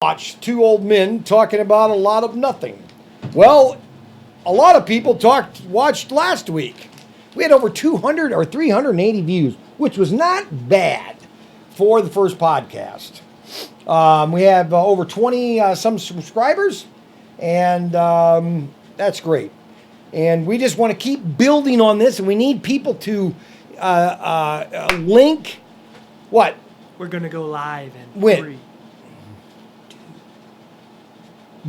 Watch two old men talking about a lot of nothing. Well, a lot of people watched last week. We had over 200 or 380 views, which was not bad for the first podcast. We have over 20 some subscribers, and that's great. And we just want to keep building on this, and we need people to link what? We're going to go live in When? 3, 2.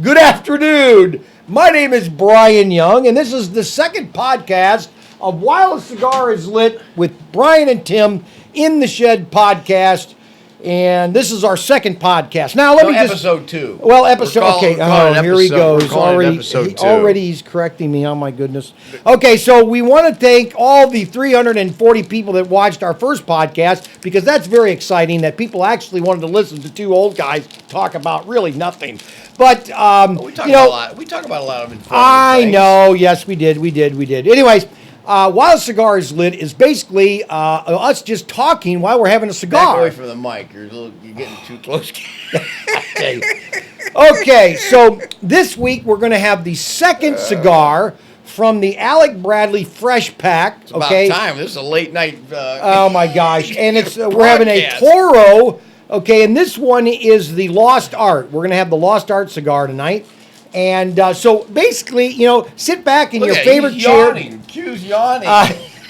Good afternoon. My name is Brian Young, and this is the second podcast of While a Cigar is Lit with Brian and Tim in the Shed podcast. And this is our second podcast. Now, let me just... episode 2. Well, episode... Okay, here he goes. Already he's correcting me. Oh, my goodness. Okay, so we want to thank all the 340 people that watched our first podcast, because that's very exciting that people actually wanted to listen to two old guys talk about really nothing. But, We talk about a lot of informative things. know. Yes, we did. Anyways... While a Cigar is Lit is basically us just talking while we're having a cigar. Back away from the mic. You're getting too close. Okay, so this week we're going to have the second cigar from the Alec Bradley Fresh Pack. It's about time. This is a late night. Oh my gosh! And it's we're having a Toro. Okay, and this one is the Lost Art. We're going to have the Lost Art cigar tonight. And so basically, sit back in your favorite chair. Q's yawning.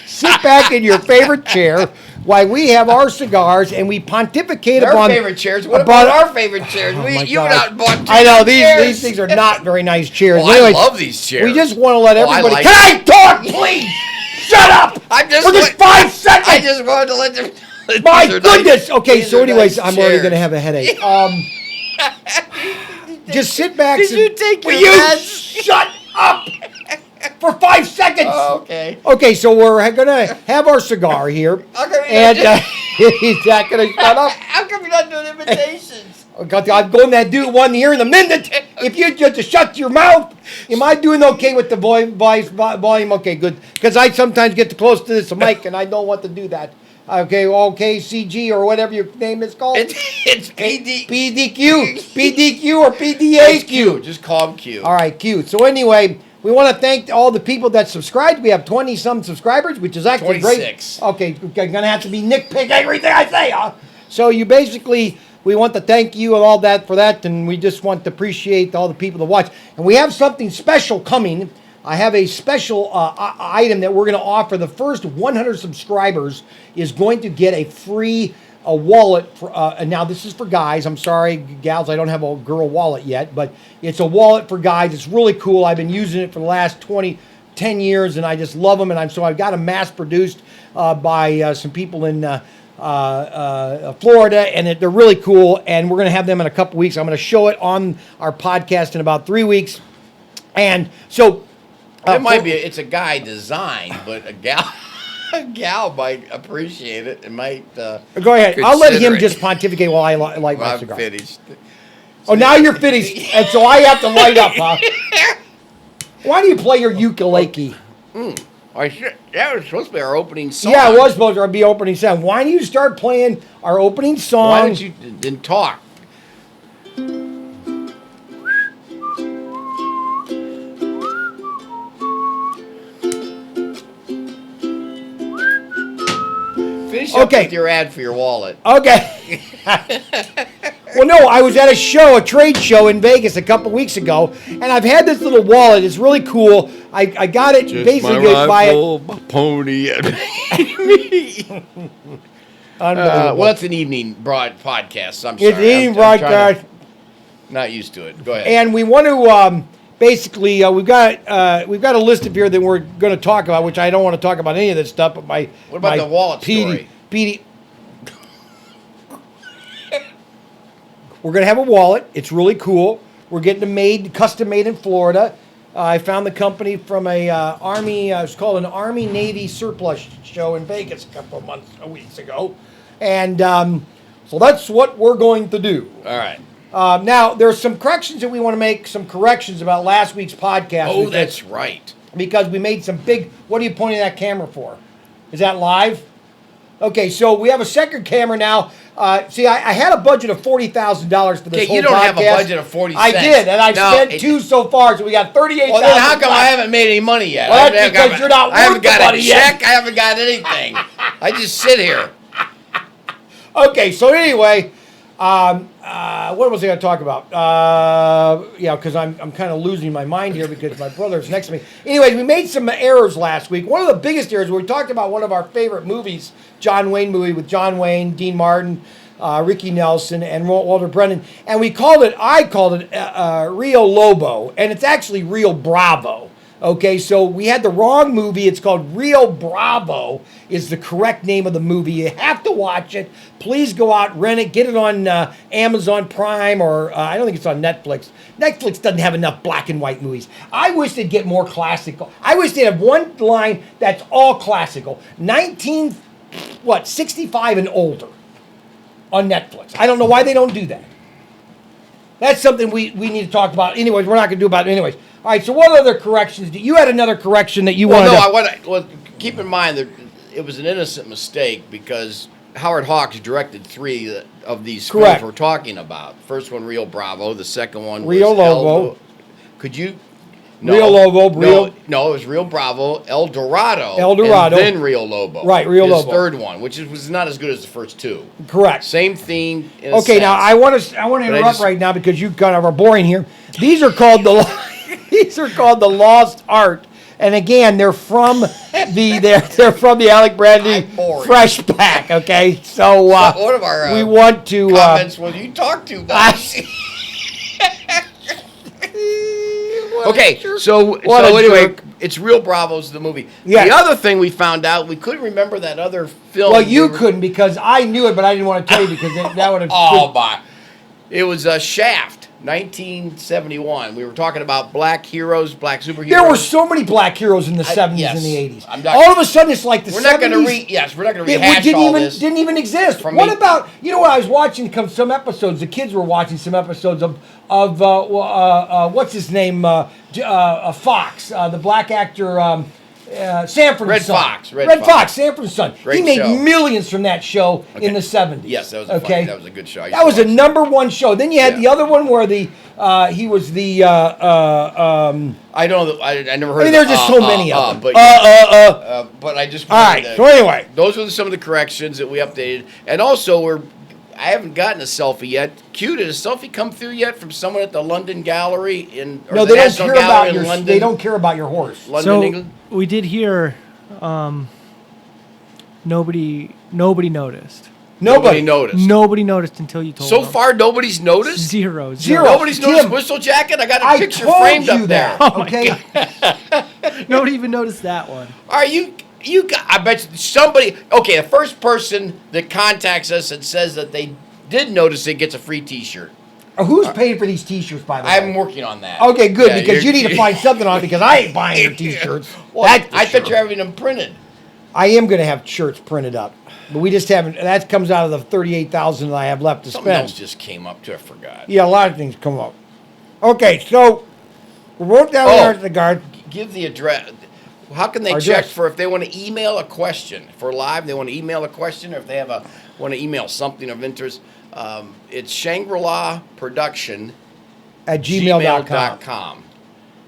Sit back in your favorite chair while we have our cigars and we pontificate Their upon favorite chairs. What about our favorite chairs? You not bought two I know chairs. these things are not very nice chairs. Well, Anyways, I love these chairs. We just want to let everybody. I like Can I talk, please? Shut up! For just 5 seconds. I just wanted to let them. My goodness. Nice. Okay, These so are anyways, nice I'm already chairs. going to have a headache. Just sit back. Did you take your Will you meds? shut up for 5 seconds? Oh, okay. Okay, so we're going to have our cigar here. And he's not going to shut up. How come you're not doing invitations? I'm going to do one here in a minute. If you just shut your mouth. Am I doing okay with the volume? Okay, good. Because I sometimes get too close to this mic and I don't want to do that. Okay, CG or whatever your name is called. It's PDQ or PDAQ. Just call him Q. All right, Q. So anyway, we want to thank all the people that subscribed. We have 20-some subscribers, which is actually 26. Great. Okay, going to have to be nitpick everything I say, huh? So we want to thank you and all that for that, and we just want to appreciate all the people that watch. And we have something special coming. I have a special item that we're going to offer. The first 100 subscribers is going to get a free wallet. And now this is for guys. I'm sorry, gals, I don't have a girl wallet yet, but it's a wallet for guys. It's really cool. I've been using it for the last 10 years, and I just love them. And I've got them mass produced by some people in Florida, and they're really cool. And we're going to have them in a couple weeks. I'm going to show it on our podcast in about 3 weeks. And so... it's a guy design, but a gal might appreciate it and might. Go ahead. I'll let him just pontificate while I light my cigar. I'm finished. Oh, now you're finished, and so I have to light up, huh? Why do you play your ukulele? That was supposed to be our opening song. Yeah, it was supposed to be opening song. Why don't you start playing our opening song? Why don't you then talk? Finish up with your ad for your wallet. Okay. Well, no, I was at a trade show in Vegas a couple weeks ago, and I've had this little wallet. It's really cool. I got it Just basically my by rifle, my pony, and me. Unbelievable. Well, it's an evening podcast. So I'm sorry. It's an evening broadcast. Not used to it. Go ahead. And we want to basically we've got a list of here that we're going to talk about, which I don't want to talk about any of this stuff. But what about the wallet story? We're going to have a wallet. It's really cool. We're getting it custom made in Florida. I found the company from a Army. It's called an Army Navy surplus show in Vegas a couple of weeks ago, and so that's what we're going to do. All right. Now, there's some corrections that we want to make, some corrections about last week's podcast. Oh, that's right. Because we made some big... What are you pointing that camera for? Is that live? Okay, so we have a second camera now. See, I had a budget of $40,000 for this Okay, whole you don't have a podcast. budget of 40 I cents. did, and I've No, spent two so far, so we got $38,000. Well, then how come I haven't made any money yet? Well, I that's haven't because got- you're not I haven't worth the got a money yet. check. I haven't got anything. I just sit here. Okay, so anyway, what was I going to talk about? Yeah, because I'm kind of losing my mind here because my brother's next to me. Anyways, we made some errors last week. One of the biggest errors, we talked about one of our favorite movies, John Wayne movie with John Wayne, Dean Martin, Ricky Nelson, and Walter Brennan, and I called it Rio Lobo, and it's actually Rio Bravo. Okay, so we had the wrong movie. It's called Rio Bravo is the correct name of the movie. You have to watch it. Please go out, rent it, get it on Amazon Prime, or I don't think it's on Netflix. Netflix doesn't have enough black and white movies. I wish they'd get more classical. I wish they'd have one line that's all classical. 65 and older on Netflix. I don't know why they don't do that. That's something we need to talk about. Anyways, we're not going to do about it anyways. All right, so what other corrections? You had another correction that you wanted to... Well, keep in mind that it was an innocent mistake because Howard Hawks directed 3 of these Correct. films we're talking about. First one, Rio Bravo. The second one was Rio Lobo. Could you... No, Rio Lobo, no, it was Rio Bravo, El Dorado. And then Rio Lobo. Right, Rio his Lobo. third one, which was not as good as the first 2. Correct. Same theme. In a Okay, sense. now I want to interrupt right now because you kind of are boring here. These are called the Lost Art, and again, they're from they're from the Alec Brandy I'm boring. Fresh Pack. Okay, so one of our we want to comments was you talk too much. Okay, so a anyway, jerk. it's Real Bravo's the movie. Yes. The other thing we found out, we couldn't remember that other film. Well, you couldn't because I knew it, but I didn't want to tell you because that would have. Oh my! It was Shaft, 1971. We were talking about black heroes, black superheroes. There were so many black heroes in the 70s yes. and the 80s. I'm not- All of a sudden, it's like the We're 70s. not going to we're not going to rehash didn't all even this. didn't even exist. From What me- about what I was watching? Some episodes. The kids were watching some episodes of what's his name? Fox, the black actor. Sanford and Red Son. Fox, Red Red Fox. Fox. Sanford and Son. Great he made show. millions from that show in the 70s. Yes, that was okay. that was a good show. I used That to was a watch #1 show. Then you had the other one where he was the. I don't know. I never heard. I mean, there's just so many of them. But I just. All right. So anyway, those were some of the corrections that we updated, and also I haven't gotten a selfie yet. Q, did a selfie come through yet from someone at the London Gallery no, they don't care about your. They don't care about your horse. London, So England. we did hear nobody noticed. Nobody noticed. Nobody noticed until you told So them. far, nobody's noticed. Zero. Nobody's Tim, noticed Whistle Jacket. I got a I picture told framed you up there. that. Okay. Nobody even noticed that one. Are you? I bet you somebody. Okay, the first person that contacts us and says that they did notice it gets a free T-shirt. Who's paying for these T-shirts, by the way? I'm working on that. Okay, good, Yeah, because you you're- need to find something on it because I ain't buying your T-shirts. Well, I thought you were having them printed. I am going to have shirts printed up, but we just haven't. That comes out of the 38,000 that I have left to Something spend. else just came up too. I forgot. Yeah, a lot of things come up. Okay, so we wrote down there at the guard. Give the address. How can they Our check address. for if they want to email a question for live? They want to email a question, or if they have want to email something of interest. It's Shangri-La Production At gmail.com. gmail.com.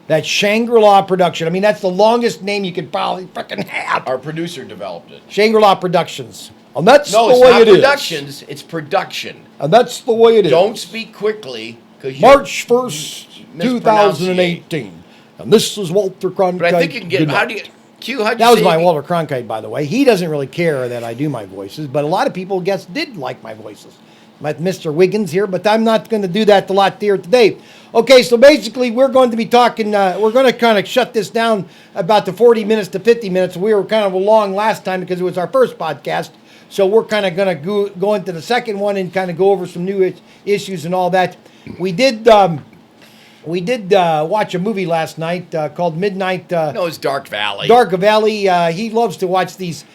That's Shangri-La Production. I mean, that's the longest name you could probably freaking have. Our producer developed it. Shangri-La Productions. And that's No, the it's way not it is. productions. It's production. And that's the way it is. Don't speak quickly because March 1st, mispronunciate. 2018. And this is Walter Cronkite. But I think you can get. Good How night. do you? Q. How do you That was say my it? Walter Cronkite, by the way. He doesn't really care that I do my voices, but a lot of people, did like my voices. Like Mr. Wiggins here, but I'm not going to do that a lot here today. Okay, so basically we're going to be talking, we're going to kind of shut this down about the 40 minutes to 50 minutes. We were kind of long last time because it was our first podcast. So we're kind of going to go into the second one and kind of go over some new issues and all that. We did watch a movie last night called Midnight. No, it's Dark Valley. Dark Valley. He loves to watch these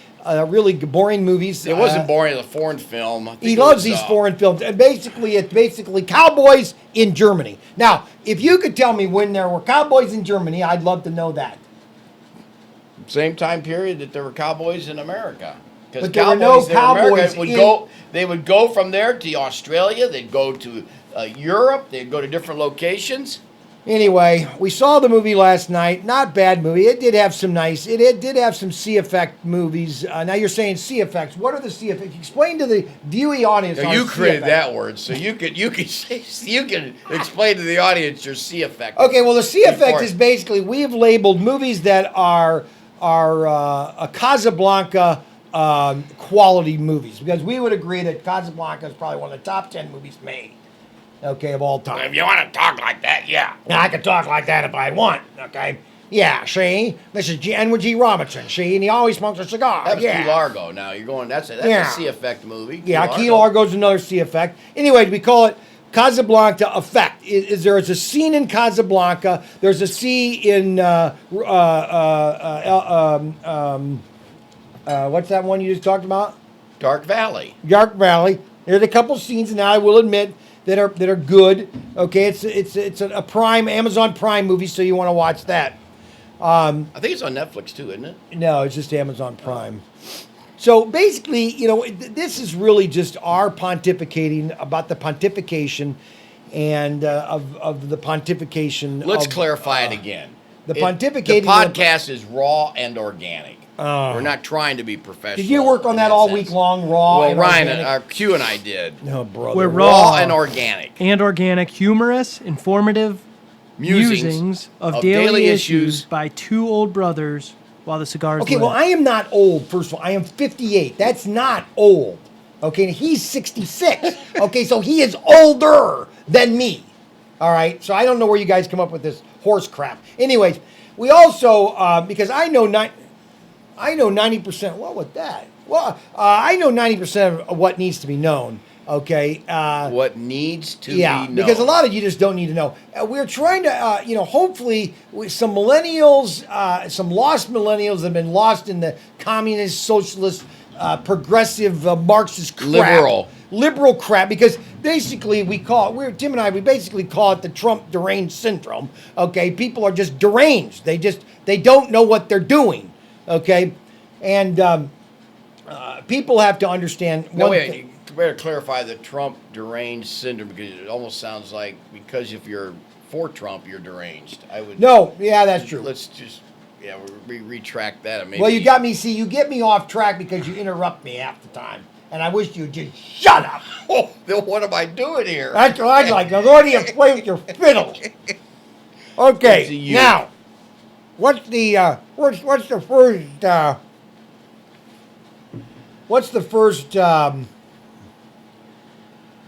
really boring movies. It wasn't boring. It was a foreign film. I think He it loves was, these foreign films, and it's basically cowboys in Germany. Now, if you could tell me when there were cowboys in Germany, I'd love to know that. Same time period that there were cowboys in America. because But there were no cowboys, that were American cowboys would in- go. They would go from there to Australia. They'd go to Europe. They'd go to different locations. Anyway, we saw the movie last night. Not bad movie. It did have some nice. It did have some C effect movies. Now you're saying C effects. What are the C effects? Explain to the viewing audience. Now, our you C created effects. that word, so you can explain to the audience your C effect. Okay, well, the C effect Before- is basically we have labeled movies that are a Casablanca quality movies because we would agree that Casablanca is probably one of the top 10 movies made. Okay, of all time. If you want to talk like that, yeah. Now, I could talk like that if I want, okay? Yeah, see? This is Edward G. Robinson, see? And he always smokes a cigar. That was yeah. Key Largo. Now you're going. That's Yeah. a C effect movie. Yeah, Key Largo's another C effect. Anyway, we call it Casablanca effect. There is a scene in Casablanca. There's a scene in what's that one you just talked about? Dark Valley. Dark Valley. There's a couple scenes now I will admit that are good. Okay, it's a Prime Amazon Prime movie, so you want to watch that. I think it's on Netflix too, isn't it? No, it's just Amazon Prime. So basically, this is really just our pontificating about the pontification and of the pontification. Let's of, clarify it again. the The pontificating. podcast is raw and organic. We're not trying to be professional. Did you work on in that all sense. week long, raw? Well, and Ryan, organic? Q and I did. No, brother. We're Raw raw and organic. and organic, humorous, informative musings of daily issues by two old brothers while the cigars Okay, lit. well, I am not old, first of all. I am 58. That's not old. Okay, and he's 66. Okay, so he is older than me. All right, so I don't know where you guys come up with this horse crap. Anyways, we also, because I know 90%, what was that? Well, I know 90% of what needs to be known. Okay. What needs to be known. Because a lot of you just don't need to know. We're trying to, hopefully, some millennials, some lost millennials have been lost in the communist, socialist, progressive, Marxist crap. Liberal crap. Because basically, Tim and I, we basically call it the Trump deranged syndrome. Okay. People are just deranged. They don't know what they're doing. Okay. And people have to understand. No, wait. You better clarify the Trump deranged syndrome because it almost sounds like because if you're for Trump, you're deranged. No, yeah, that's true. Let's just we retract that. Maybe. Well, you get me off track because you interrupt me half the time, and I wish you'd just shut up. Oh, then what am I doing here? That's what I'd like. Now go ahead and play with your fiddle. Okay, now what's the first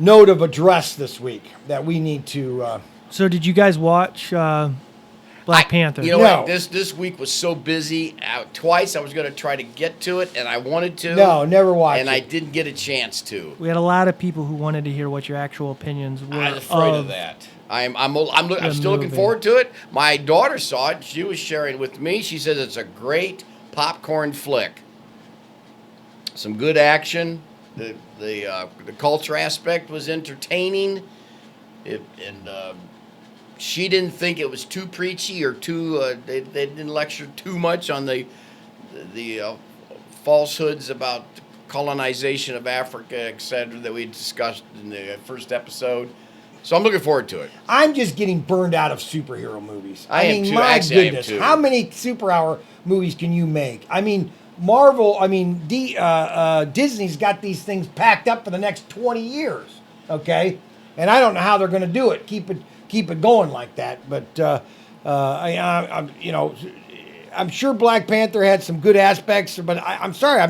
note of address this week that we need to? So did you guys watch Black Panther? You know No. what? This week was so busy. Twice I was going to try to get to it, and I wanted to. No, never watched and it. I didn't get a chance to. We had a lot of people who wanted to hear what your actual opinions were. I was afraid of that. I'm still looking movie. forward to it. My daughter saw it. She was sharing with me. She says it's a great popcorn flick. Some good action. The culture aspect was entertaining. She didn't think it was too preachy or too. They didn't lecture too much on the falsehoods about colonization of Africa, etc., that we discussed in the first episode. So I'm looking forward to it. I'm just getting burned out of superhero movies. I am mean, too. my Actually, I am goodness, too. how many superhero movies can you make? I mean, Marvel. I mean, Disney's got these things packed up for the next 20 years. Okay, and I don't know how they're going to do it. Keep it going like that. But I'm sure Black Panther had some good aspects. But I'm sorry,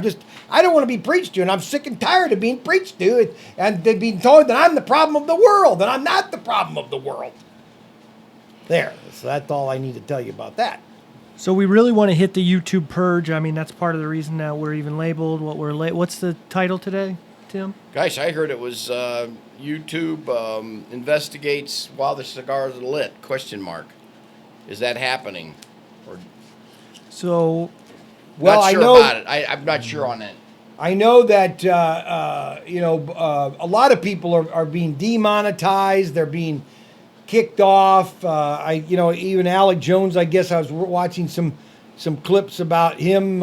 I don't want to be preached to, and I'm sick and tired of being preached to, and being told that I'm the problem of the world, and I'm not the problem of the world. There. So that's all I need to tell you about that. So we really want to hit the YouTube purge. I mean, that's part of the reason that we're even labeled what we're What's the title today, Tim? Gosh, I heard it was YouTube investigates while the cigars are lit? ? Is that happening? So, Well, not sure I know about it. I'm not sure on it. I know that a lot of people are being demonetized. They're being kicked off. Even Alec Jones. I guess I was watching some clips about him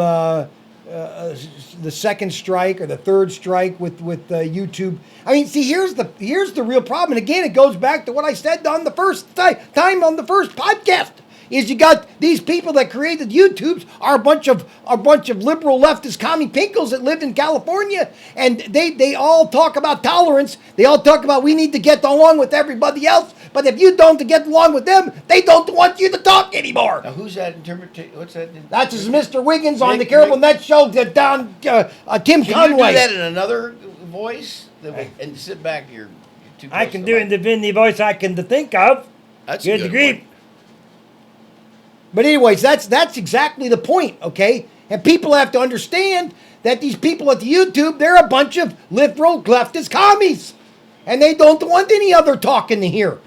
the second strike or the third strike with YouTube. I mean, see, here's the real problem. And again, it goes back to what I said on the first time on the first podcast. Is you got these people that created YouTubes are a bunch of liberal leftist commie pinkles that live in California, and they all talk about tolerance. They all talk about we need to get along with everybody else, but if you don't get along with them, they don't want you to talk anymore. Now, who's that interpretation? What's that? That's Mr. Wiggins on the Caribou Net Show. Down Tim Conway. Can you do that in another voice? And sit back. You're too close I can to do the it in the Vinny voice I can think of. That's Good a good grief. one. But anyways, that's exactly the point, okay? And people have to understand that these people at the YouTube, they're a bunch of liberal leftist commies. And they don't want any other talking to hear.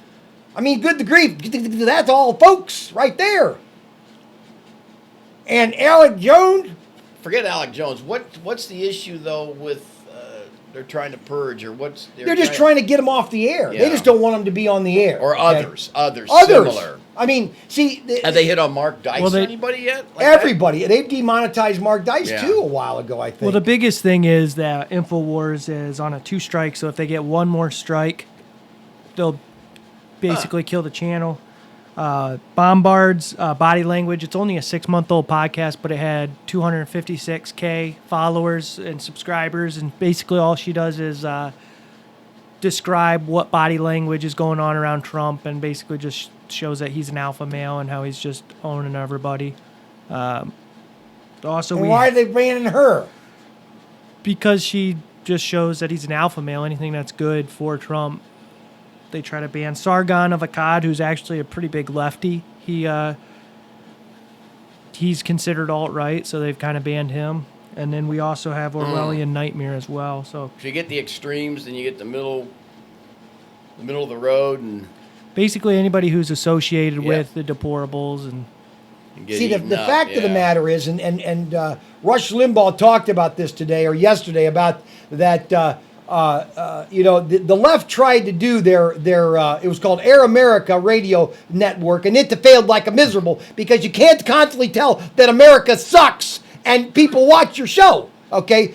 I mean, good grief. That's all folks right there. And Alec Jones. Forget Alec Jones. What's the issue, though, with they're trying to purge, or what's... They're just trying to get them off the air. Yeah. They just don't want them to be on the air. Or okay? Others similar. I mean, see... Have they hit on Mark Dice anybody yet? Like everybody. They demonetized Mark Dice, Yeah. too, a while ago, I think. Well, the biggest thing is that InfoWars is on a 2 strike, so if they get one more strike, they'll basically kill the channel. Bombard's Body Language, it's only a 6-month-old podcast, but it had 256K followers and subscribers, and basically all she does is describe what body language is going on around Trump, and basically just shows that he's an alpha male and how he's just owning everybody. Also, and why are they banning her? Because she just shows that he's an alpha male. Anything that's good for Trump, they try to ban. Sargon of Akkad, who's actually a pretty big lefty, he's considered alt-right, so they've kind of banned him. And then we also have Orwellian Nightmare as well. So if you get the extremes, then you get the middle of the road, and basically anybody who's associated with the deplorables and see, the fact of the matter is, and Rush Limbaugh talked about this today or yesterday about that. The left tried to do their it was called Air America radio network, and it failed like a miserable because you can't constantly tell that America sucks and people watch your show. Okay,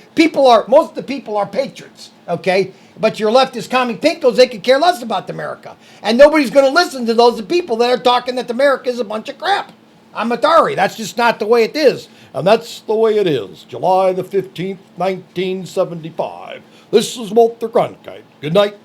most of the people are patriots. Okay, but your leftist commie pinkles, they could care less about America, and nobody's going to listen to those people that are talking that America is a bunch of crap. I'm sorry, that's just not the way it is, and that's the way it is. July the 15th, 1975. This is Walter Cronkite. Good night.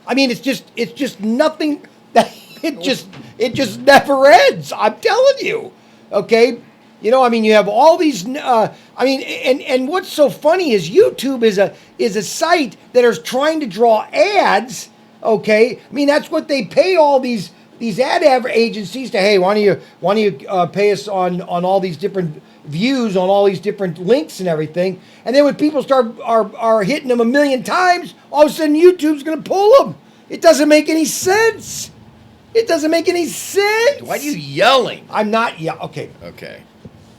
I mean, it's just nothing. It just never ends. I'm telling you. Okay. I mean, you have all these. And what's so funny is YouTube is a site that is trying to draw ads. Okay. I mean, that's what they pay all these ad agencies to. Hey, why don't you pay us on all these different views on all these different links and everything, and then when people are hitting them 1,000,000 times, all of a sudden YouTube's going to pull them. It doesn't make any sense. It doesn't make any sense. Why are you yelling? I'm not. Yeah. Okay. Okay.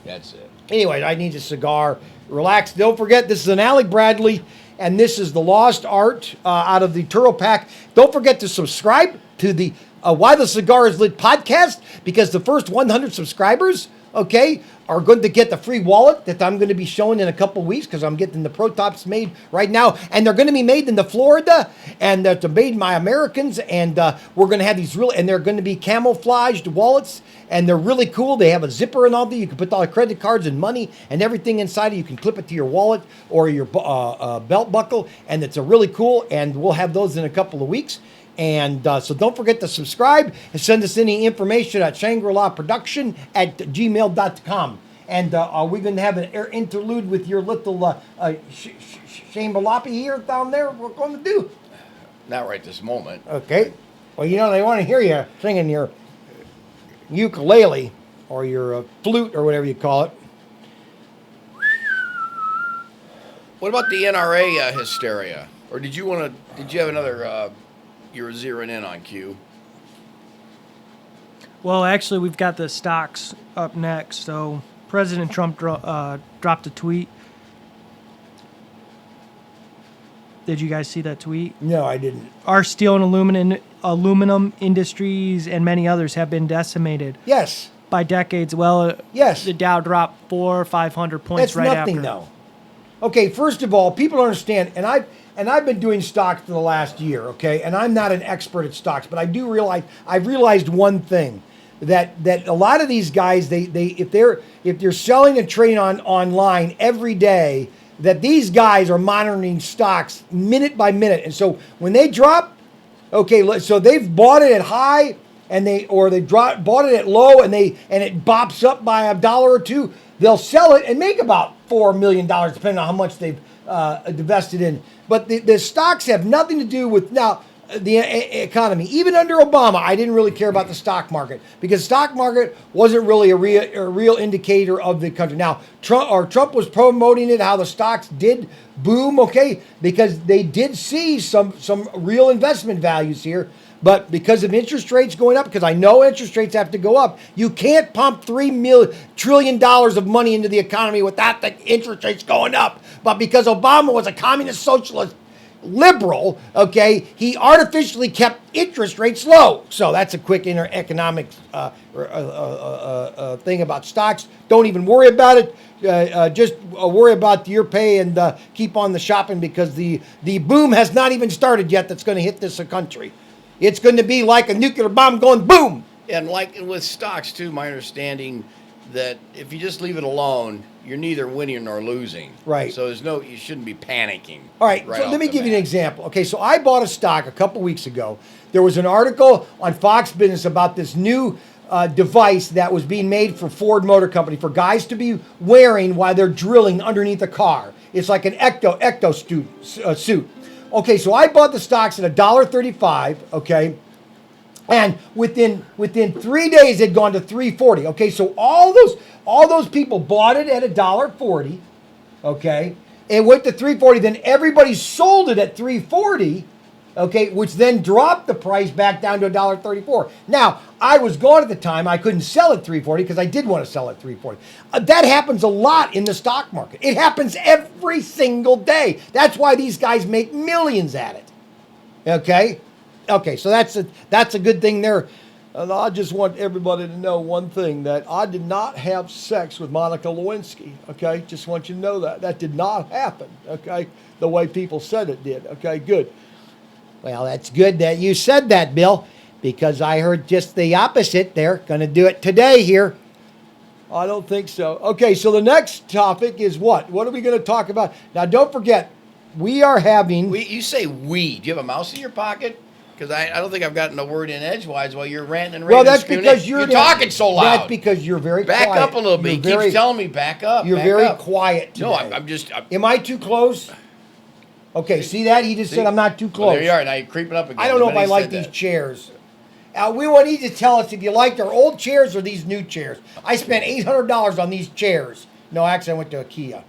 That's it. Anyway, I need a cigar. Relax. Don't forget, this is an Alec Bradley, and this is the Lost Art out of the Toro pack. Don't forget to subscribe to the Why the Cigar is Lit podcast, because the first 100 subscribers, okay, are going to get the free wallet that I'm going to be showing in a couple weeks, because I'm getting the prototypes made right now, and they're going to be made in Florida, and they're made by Americans, and we're going to have these and they're going to be camouflaged wallets, and they're really cool. They have a zipper and all that. You can put all the credit cards and money and everything inside it. You can clip it to your wallet or your belt buckle, and it's a really cool, and we'll have those in a couple of weeks. And so don't forget to subscribe and send us any information at Shangrilaproduction at gmail.com. And are we going to have an interlude with your little Shambalapi here down there? We're going to do. Not right this moment. Okay. Well, they want to hear you singing your ukulele or your flute or whatever you call it. What about the NRA hysteria? Or did you have another... you were zeroing in on Q. Well, actually, we've got the stocks up next. So President Trump dropped a tweet. Did you guys see that tweet? No, I didn't. Our steel and aluminum industries and many others have been decimated. Yes. by decades. Well, Yes. the Dow dropped 400 or 500 points That's right nothing, after. though. Okay, first of all, people don't understand, and I've been doing stocks for the last year, okay, and I'm not an expert at stocks, but I've realized one thing, that a lot of these guys, if they're selling and trading online every day, that these guys are monitoring stocks minute by minute, and so when they drop, okay, so they've bought it at high, and bought it at low, and it bops up by $1 or $2. They'll sell it and make about $4 million, depending on how much they've invested in. But the stocks have nothing to do with now the economy. Even under Obama, I didn't really care about the stock market because the stock market wasn't really a real indicator of the country. Now, Trump was promoting it, how the stocks did boom, okay, because they did see some real investment values here. But because of interest rates going up, because I know interest rates have to go up, you can't pump $3 trillion of money into the economy without the interest rates going up. But because Obama was a communist socialist liberal, okay, he artificially kept interest rates low. So that's a quick economic thing about stocks. Don't even worry about it. Just worry about your pay and keep on the shopping because the boom has not even started yet that's going to hit this country. It's going to be like a nuclear bomb going boom. And like with stocks too, my understanding that if you just leave it alone, you're neither winning nor losing. Right. So you shouldn't be panicking. All right, so let me give you an example. Okay, so I bought a stock a couple weeks ago. There was an article on Fox Business about this new device that was being made for Ford Motor Company for guys to be wearing while they're drilling underneath a car. It's like an ecto suit. Okay, so I bought the stocks at $1.35, okay? And within 3 days it'd gone to $3.40. Okay, so all those people bought it at $1.40, okay? It went to $3.40, then everybody sold it at $3.40, okay, which then dropped the price back down to $1.34. Now, I was gone at the time. I couldn't sell at $3.40 because I did want to sell at $3.40. That happens a lot in the stock market. It happens every single day. That's why these guys make millions at it. Okay? Okay, so that's a good thing there. And I just want everybody to know one thing, that I did not have sex with Monica Lewinsky, okay? Just want you to know that. That did not happen, okay? The way people said it did, okay? Good. Well, that's good that you said that, Bill, because I heard just the opposite. They're going to do it today here. I don't think so. Okay, so the next topic is what? What are we going to talk about? Now, don't forget, we are having... You say we. Do you have a mouse in your pocket? Because I don't think I've gotten a word in edgewise while you're ranting and raving. Well, that's because you're talking so loud. That's because you're very back quiet. Up a little bit. He keeps telling me back up. You're back very up. Quiet today. No, I'm just... Am I too close? Okay, see that? He just said I'm not too close. Well, there you are. Now you're creeping up again. I don't know if I like these chairs. We want you to tell us if you liked our old chairs or these new chairs. I spent $800 on these chairs. No, actually, I went to IKEA.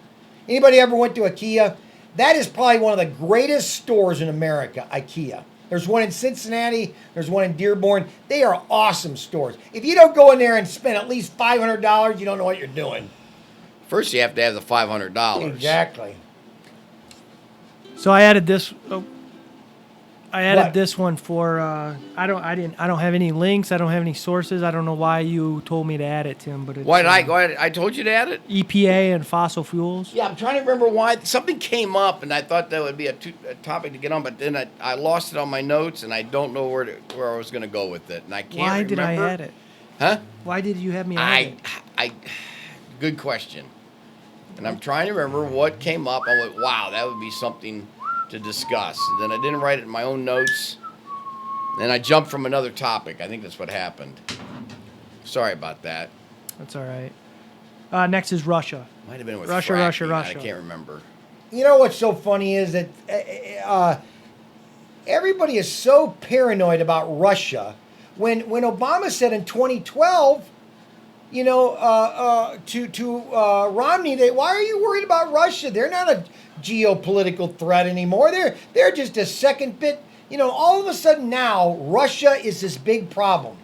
Anybody ever went to IKEA? That is probably one of the greatest stores in America, IKEA. There's one in Cincinnati. There's one in Dearborn. They are awesome stores. If you don't go in there and spend at least $500, you don't know what you're doing. First, you have to have the $500. Exactly. So I added this. I added this one for. I don't have any links. I don't have any sources. I don't know why you told me to add it, Tim. But it's, why did I told you to add it? EPA and fossil fuels. Yeah, I'm trying to remember why something came up, and I thought that would be a topic to get on, but then I lost it on my notes, and I don't know where I was going to go with it, and I can't. Why remember. did I add it? Huh? Why did you have me add it? Good question. And I'm trying to remember what came up. I went, wow, that would be something to discuss. And then I didn't write it in my own notes. Then I jumped from another topic. I think that's what happened. Sorry about that. That's all right. Next is Russia. Might have been with Russia. I can't remember. You know what's so funny is that everybody is so paranoid about Russia. When Obama said in 2012, to Romney, why are you worried about Russia? They're not a geopolitical threat anymore. They're just a second bit. All of a sudden now, Russia is this big problem.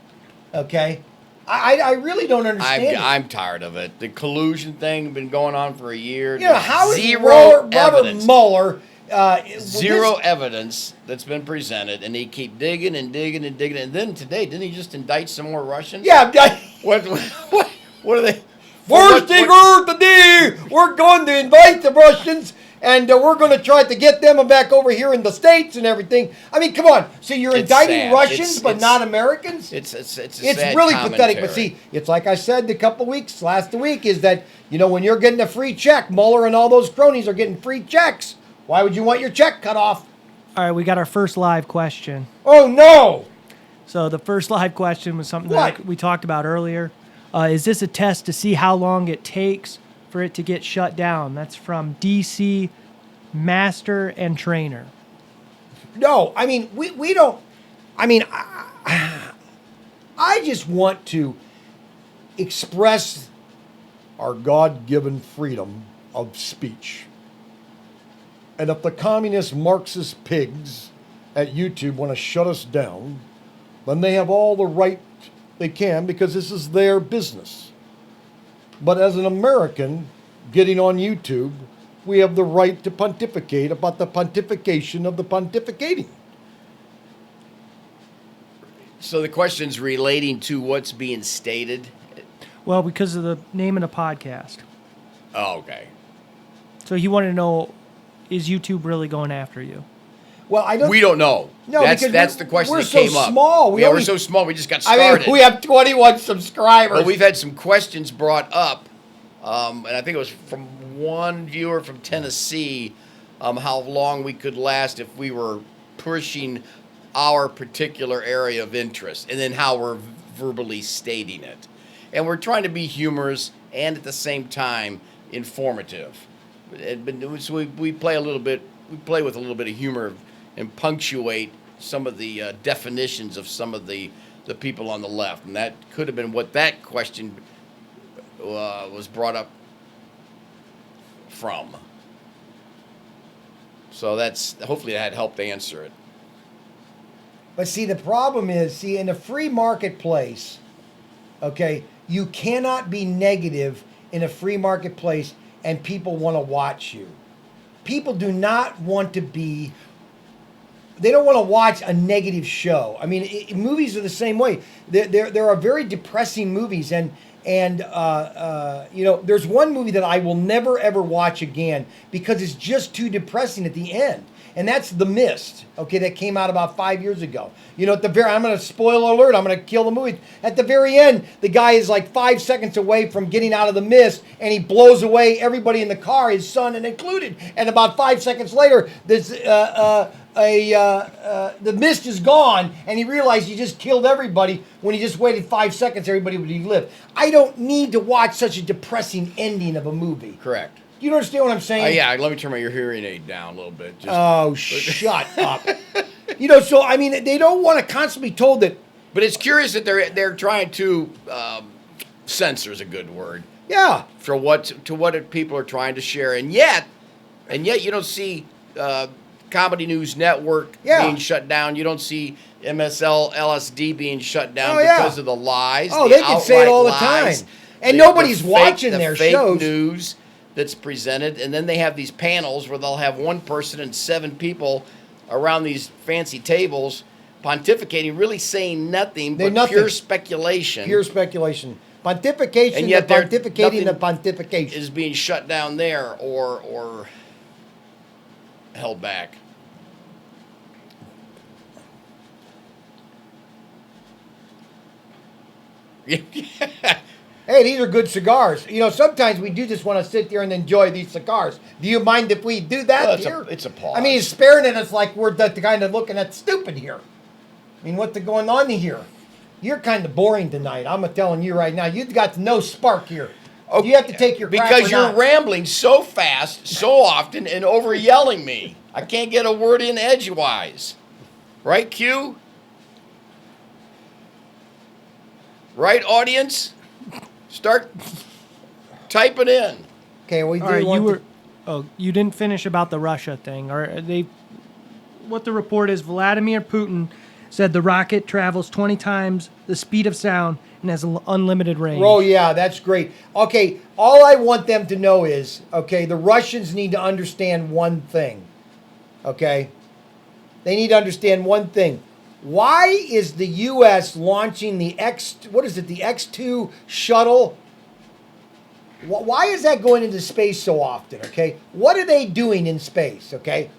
Okay? I really don't understand it. I'm tired of it. The collusion thing has been going on for a year. How is zero Robert evidence. Mueller... Zero evidence that's been presented, and they keep digging and digging and digging. And then today, didn't he just indict some more Russians? Yeah, What are they? First thing today, we're going to invite the Russians, and we're going to try to get them back over here in the States and everything. I mean, come on. So you're It's indicting sad. Russians, It's- but not Americans? It's a It's sad really commentary. pathetic. But see, it's like I said a couple weeks last week, is that, when you're getting a free check, Mueller and all those cronies are getting free checks. Why would you want your check cut off? All right, we got our first live question. Oh, no. So the first live question was something What? that we talked about earlier. Is this a test to see how long it takes for it to get shut down? That's from DC Master and Trainer. No, I mean, we don't. I mean, I just want to express our God-given freedom of speech. And if the communist Marxist pigs at YouTube want to shut us down, then they have all the right they can, because this is their business. But as an American getting on YouTube, we have the right to pontificate about the pontification of the pontificating. So the question's relating to what's being stated. Well, because of the name of the podcast. Oh, okay. So he wanted to know, is YouTube really going after you? Well, I don't. We don't know. No, because that's the question we're that so came up. small. We We're only- so small. We just got I started. mean, we have 21 subscribers. But we've had some questions brought up, and I think it was from one viewer from Tennessee, how long we could last if we were pushing our particular area of interest, and then how we're verbally stating it. And we're trying to be humorous and at the same time informative. So we play a little bit. We play with a little bit of humor and punctuate some of the definitions of some of the people on the left, and that could have been what that question was brought up from. So that's hopefully that helped answer it. But see, the problem is, in a free marketplace, okay, you cannot be negative in a free marketplace and people want to watch you. People do not want to be, they don't want to watch a negative show. I mean, movies are the same way. There are very depressing movies, and there's one movie that I will never ever watch again because it's just too depressing at the end. And that's The Mist, okay, that came out about 5 years ago. At the I'm going to spoil alert, I'm going to kill the movie. At the very end, the guy is like 5 seconds away from getting out of the mist, and he blows away everybody in the car, his son and included. And about 5 seconds later, the mist is gone, and he realized he just killed everybody. When he just waited 5 seconds, everybody would have lived. I don't need to watch such a depressing ending of a movie. Correct. You understand what I'm saying? Yeah, let me turn your hearing aid down a little bit. Oh, shut up. So, I mean, they don't want to constantly be told that. But it's curious that they're trying to censor is a good word. Yeah. For what people are trying to share, and yet you don't see Comedy News Network being shut down. You don't see LSD being shut down because of the lies. Oh, the they can say it all the lies, time, and nobody's watching the their fake shows. News that's presented, and then they have these panels where they'll have one person and 7 people around these fancy tables pontificating, really saying nothing but pure speculation. Pure speculation. Pontification, and yet the pontificating, the nothing pontification. is being shut down there or held back. Hey, these are good cigars. Sometimes we do just want to sit there and enjoy these cigars. Do you mind if we do that here? It's a pause. I mean, he's staring at us like we're the kind of looking at stupid here. I mean, what's going on here? You're kind of boring tonight. I'm telling you right now. You've got no spark here. Okay. You have to take your crap because or you're not. rambling so fast, so often, and over yelling me. I can't get a word in edgewise. Right, Q? Right, audience? Start typing in. Okay, we do All right, want you didn't finish about the Russia thing. Or what the report is, Vladimir Putin said the rocket travels 20 times the speed of sound and has unlimited range. Oh, yeah, that's great. Okay, all I want them to know is, the Russians need to understand one thing. Okay? They need to understand one thing. Why is the U.S. launching the the X2 shuttle? Why is that going into space so often? Okay, what are they doing in space? Okay,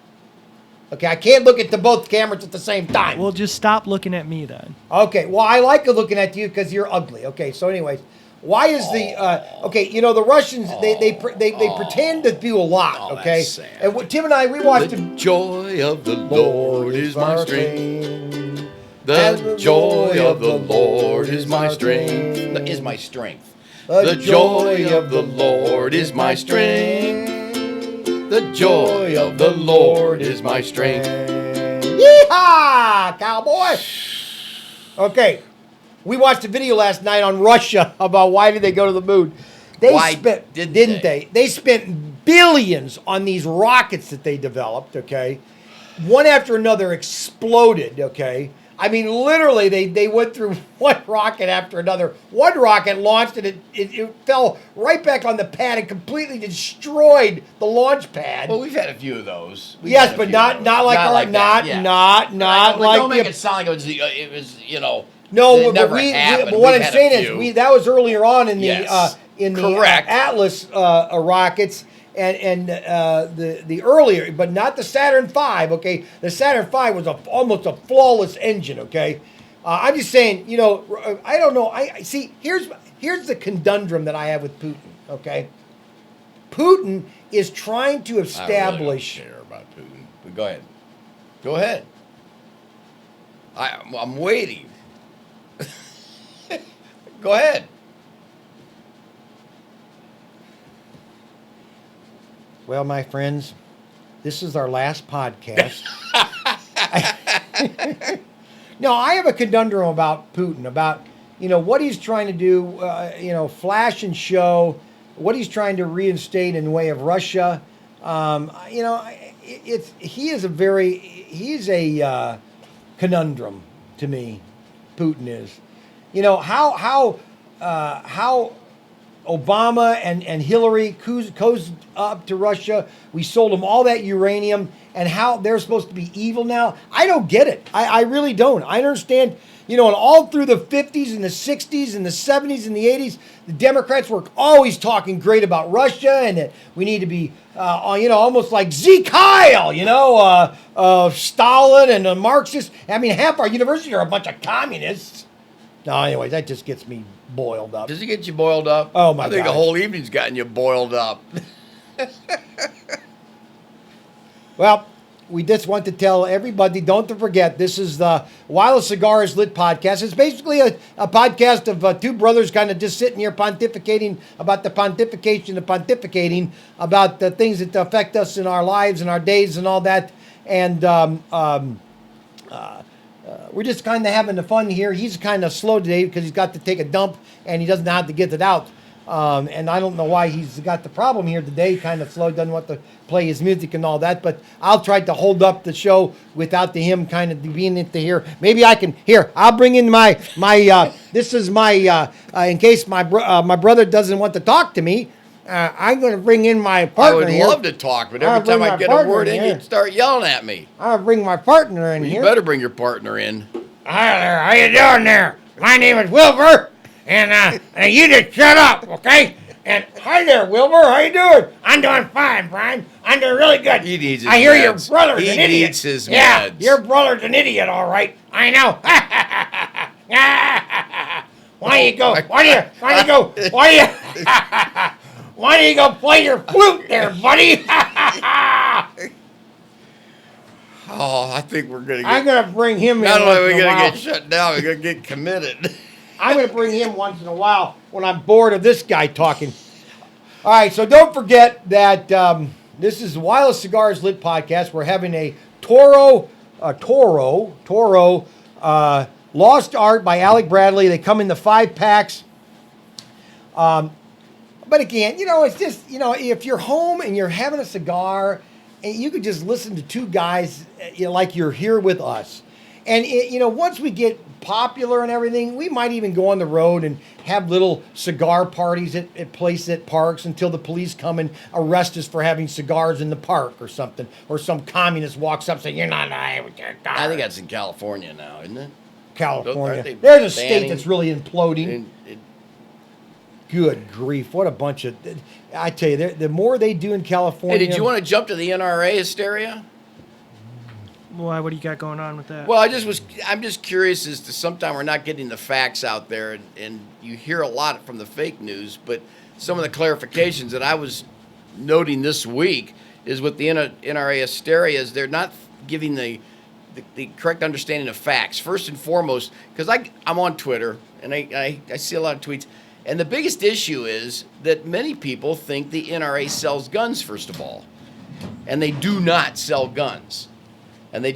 I can't look at both cameras at the same time. Well, just stop looking at me then. Okay, well, I like looking at you because you're ugly. Okay, so anyways, why is the Russians they pretend to do a lot. Okay, that's sad. and Tim and I we watched The joy of the Lord is my strength. The joy of the Lord is my strength. Is my strength. The joy of the Lord is my strength. The joy of the Lord is my strength. Yeehaw, cowboy! Okay, we watched a video last night on Russia about why did they go to the moon. Didn't they? They spent billions on these rockets that they developed, okay? One after another exploded, okay? I mean, literally, they went through one rocket after another. One rocket launched and it fell right back on the pad and completely destroyed the launch pad. Well, we've had a few of those. Yes, but not like don't make it sound like it was No, it but never happened. but what We've I'm had a saying few. is that was earlier on in the Yes. Correct. Atlas rockets and the earlier, but not the Saturn V. Okay, the Saturn V was almost a flawless engine. Okay, I'm just saying. I don't know. I see. Here's the conundrum that I have with Putin. Okay, Putin is trying to establish. I really don't care about Putin. But go ahead. Go ahead. I'm waiting. Go ahead. Well, my friends, this is our last podcast. No, I have a conundrum about Putin, about what he's trying to do, flash and show, what he's trying to reinstate in the way of Russia. He's a conundrum to me. Putin is, how Obama and Hillary cozied up to Russia. We sold them all that uranium, and how they're supposed to be evil now. I don't get it. I really don't. I understand, and all through the 50s and the 60s and the 70s and the 80s, the Democrats were always talking great about Russia and that we need to be, almost like Z. Kyle, Stalin and the Marxists. I mean, half our universities are a bunch of communists. No, anyways, that just gets me boiled up. Does it get you boiled up? Oh, my God. I think the whole evening's gotten you boiled up. Well, we just want to tell everybody, don't forget, this is the While a Cigar is Lit podcast. It's basically a podcast of two brothers kind of just sitting here pontificating about the pontification of pontificating, about the things that affect us in our lives and our days and all that. And we're just kind of having the fun here. He's kind of slow today because he's got to take a dump and he doesn't know how to get it out. And I don't know why he's got the problem here today. Kind of slow, doesn't want to play his music and all that. But I'll try to hold up the show without him kind of being into here. Maybe I can. Here, I'll bring in my this is my in case my brother doesn't want to talk to me. I'm going to bring in my partner. I would love to talk, but every time I get a word in, you'd start yelling at me. I'll bring my partner in here. You better bring your partner in. Hi there. How you doing there? My name is Wilbur, and you just shut up, okay? And hi there, Wilbur. How you doing? I'm doing fine, Brian. I'm doing really good. He needs his I hear meds. your brother's an idiot. He needs his yeah, meds. Your brother's an idiot, all right. I know. Why do you go? Why do you go play your flute there, buddy? Oh, I think we're going to I'm get... going to bring him in. Not only are we going going to get shut down, we're going to get committed. I'm going to bring him once in a while when I'm bored of this guy talking. All right, so don't forget that this is the While a Cigar is Lit podcast. We're having a Toro Lost Art by Alec Bradley. They come in the 5-packs. But again, it's just, if you're home and you're having a cigar, and you could just listen to two guys like you're here with us. And once we get popular and everything, we might even go on the road and have little cigar parties at places at parks until the police come and arrest us for having cigars in the park or something. Or some communist walks up saying, "You're not allowed with your cigar." I think that's in California now, isn't it? California. Aren't they There's a state banning- that's really imploding. Good grief! What a bunch of! I tell you, the more they do in California. Hey, did you want to jump to the NRA hysteria? Why? What do you got going on with that? Well, I'm just curious as to sometimes we're not getting the facts out there, and you hear a lot from the fake news, but some of the clarifications that I was noting this week is with the NRA hysteria is they're not giving the correct understanding of facts. First and foremost, because I'm on Twitter, and I see a lot of tweets, and the biggest issue is that many people think the NRA sells guns, first of all, and they do not sell guns. And they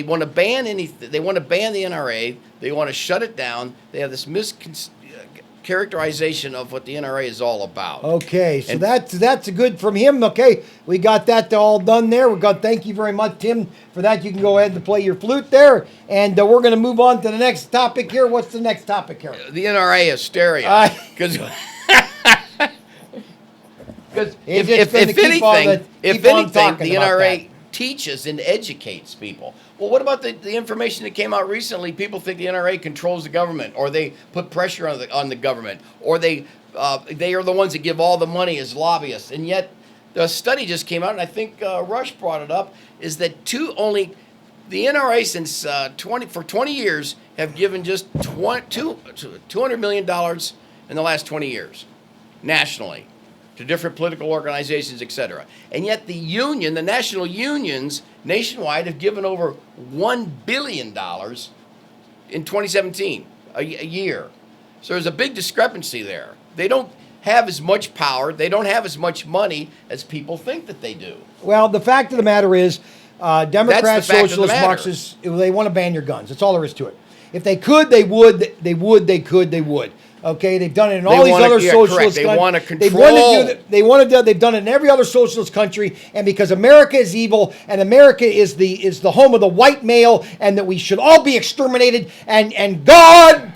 want to ban anything. They want to ban the NRA. They want to shut it down. They have this mischaracterization of what the NRA is all about. Okay, so that's a good from him. Okay, we got that all done there. Thank you very much, Tim, for that. You can go ahead and play your flute there, and we're going to move on to the next topic here. What's the next topic here? The NRA hysteria. Because if anything, the NRA teaches and educates people. Well, what about the information that came out recently? People think the NRA controls the government, or they put pressure on the government, or they are the ones that give all the money as lobbyists. And yet, the study just came out, and I think Rush brought it up, is that the NRA since 20 years have given just $200 million in the last 20 years, nationally, to different political organizations, etc. And yet the national unions nationwide have given over $1 billion in 2017, a year. So there's a big discrepancy there. They don't have as much power, they don't have as much money as people think that they do. Well, the fact of the matter is, Democrats, socialists, Marxists, they want to ban your guns. That's all there is to it. If they could, they would. They would. Okay, they've done it in all these other socialist countries. They want to control. They've done it in every other socialist country, and because America is evil and America is the home of the white male, and that we should all be exterminated, and God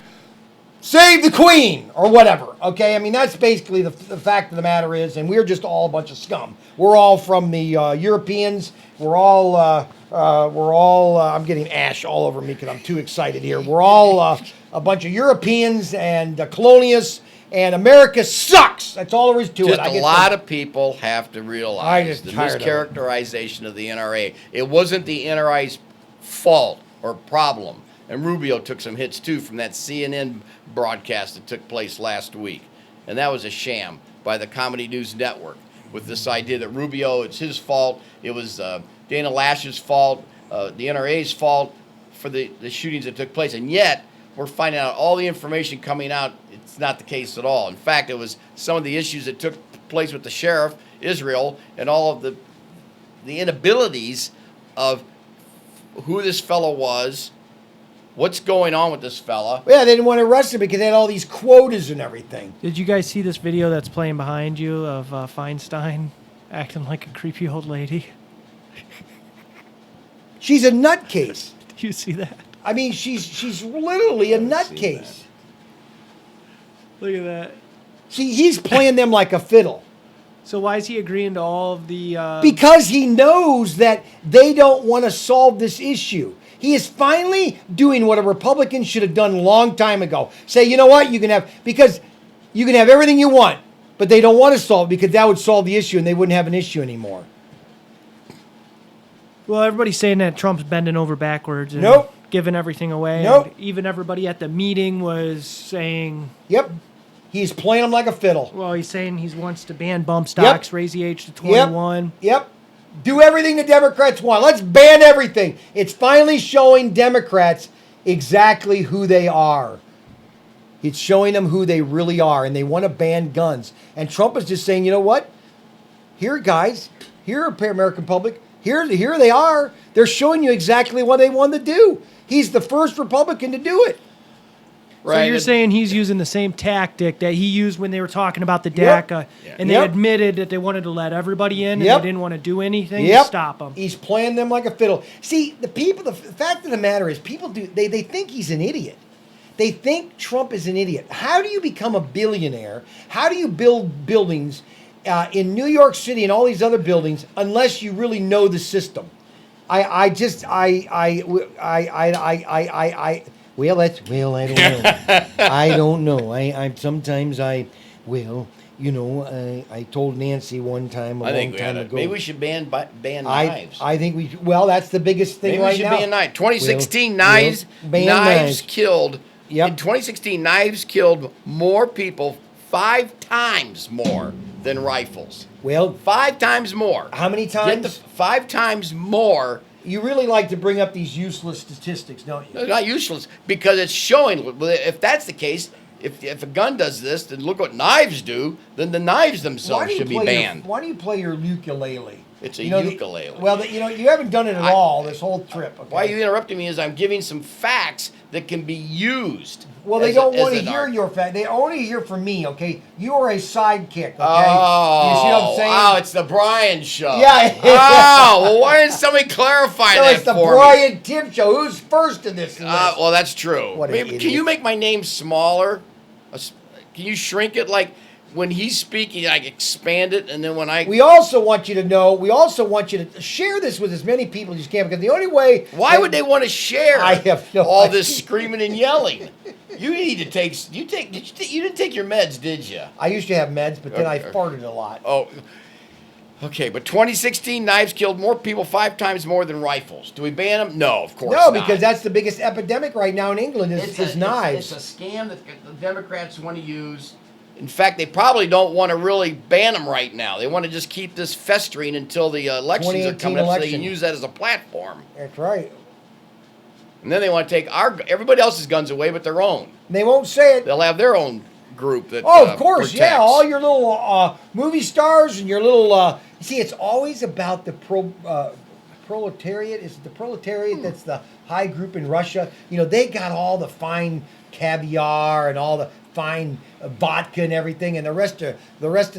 save the Queen or whatever. Okay, I mean that's basically the fact of the matter is, and we're just all a bunch of scum. We're all from the Europeans. We're all. I'm getting ash all over me because I'm too excited here. We're all a bunch of Europeans and colonialists, and America sucks. That's all there is to it. Just a lot of people have to realize the mischaracterization of the NRA. It wasn't the NRA's fault or problem. And Rubio took some hits, too, from that CNN broadcast that took place last week. And that was a sham by the Comedy News Network with this idea that Rubio, it's his fault. It was Dana Lash's fault, the NRA's fault for the shootings that took place. And yet, we're finding out all the information coming out, it's not the case at all. In fact, it was some of the issues that took place with the sheriff, Israel, and all of the inabilities of who this fellow was, what's going on with this fella. Yeah, they didn't want to arrest him because they had all these quotas and everything. Did you guys see this video that's playing behind you of Feinstein acting like a creepy old lady? She's a nutcase. Did you see that? I mean, she's literally a nutcase. Look at that. See, he's playing them like a fiddle. So why is he agreeing to all of the... Because he knows that they don't want to solve this issue. He is finally doing what a Republican should have done a long time ago. Say, you know what, you can have everything you want, but they don't want to solve it because that would solve the issue and they wouldn't have an issue anymore. Well, everybody's saying that Trump's bending over backwards and Nope. giving everything away. Nope. And even everybody at the meeting was saying... Yep. He's playing them like a fiddle. Well, he's saying he wants to ban bump stocks, raise the age to 21. Yep. Do everything the Democrats want. Let's ban everything. It's finally showing Democrats exactly who they are. It's showing them who they really are, and they want to ban guns. And Trump is just saying, you know what? Here, guys. Here, American public. Here they are. They're showing you exactly what they want to do. He's the first Republican to do it. Right. So you're saying he's using the same tactic that he used when they were talking about the Yep. DACA, Yeah. and they Yep. admitted that they wanted to let everybody in, and Yep. they didn't want to do anything Yep. to stop him. He's playing them like a fiddle. See, the people. The fact of the matter is, people do. They think he's an idiot. They think Trump is an idiot. How do you become a billionaire? How do you build buildings in New York City and all these other buildings unless you really know the system? Well, I don't know. I don't know. I told Nancy one time a long time ago. maybe we should ban knives. I think we. Well, that's the biggest thing Maybe right we should now. ban knives. 2016 We'll knives. ban knives knives. killed. Yep. In 2016, knives killed more people, 5 times more than rifles. Well, 5 times more. how many Get the times? 5 times more. You really like to bring up these useless statistics, don't you? They're not useless because it's showing. If that's the case, if a gun does this, then look what knives do. Then the knives themselves should be banned. Why do you play your ukulele? It's a You know, ukulele. you haven't done it at all this whole trip. Okay? Why are you interrupting me? Is I'm giving some facts that can be used. Well, they as don't a- as want to an hear art. your fact. They only hear from me. Okay, you are a sidekick. Okay, Oh, you see what I'm saying? Oh, it's the Brian show. Yeah. Oh, well, why didn't somebody clarify So that it's the for me? Brian Tim show. Who's first in this list? Well, that's true. What an Maybe, can idiot. you make my name smaller? Can you shrink it like when he's speaking? I expand it, and then when I We also want you to know. We also want you to share this with as many people as you can, because the only way. why would they want to share I have no all idea. this screaming and yelling? You need to take. You didn't take your meds, did you? I used to have meds, but then I Okay. farted a lot. Oh, okay. But 2016 knives killed more people 5 times more than rifles. Do we ban them? No, of course No, not. because that's the biggest epidemic right now in England is knives. It's a scam that the Democrats want to use. In fact, they probably don't want to really ban them right now. They want to just keep this festering until the elections are 2018 coming up, so they can election. use that as a platform. That's right. And then they want to take everybody else's guns away, but their own. They won't say it. They'll have their own group that. Oh, of course, yeah. protects. All your little movie stars and your little. See, it's always about the proletariat. Is it the proletariat that's the high group in Russia? You know, they got all the fine caviar and all the fine vodka and everything, and the rest of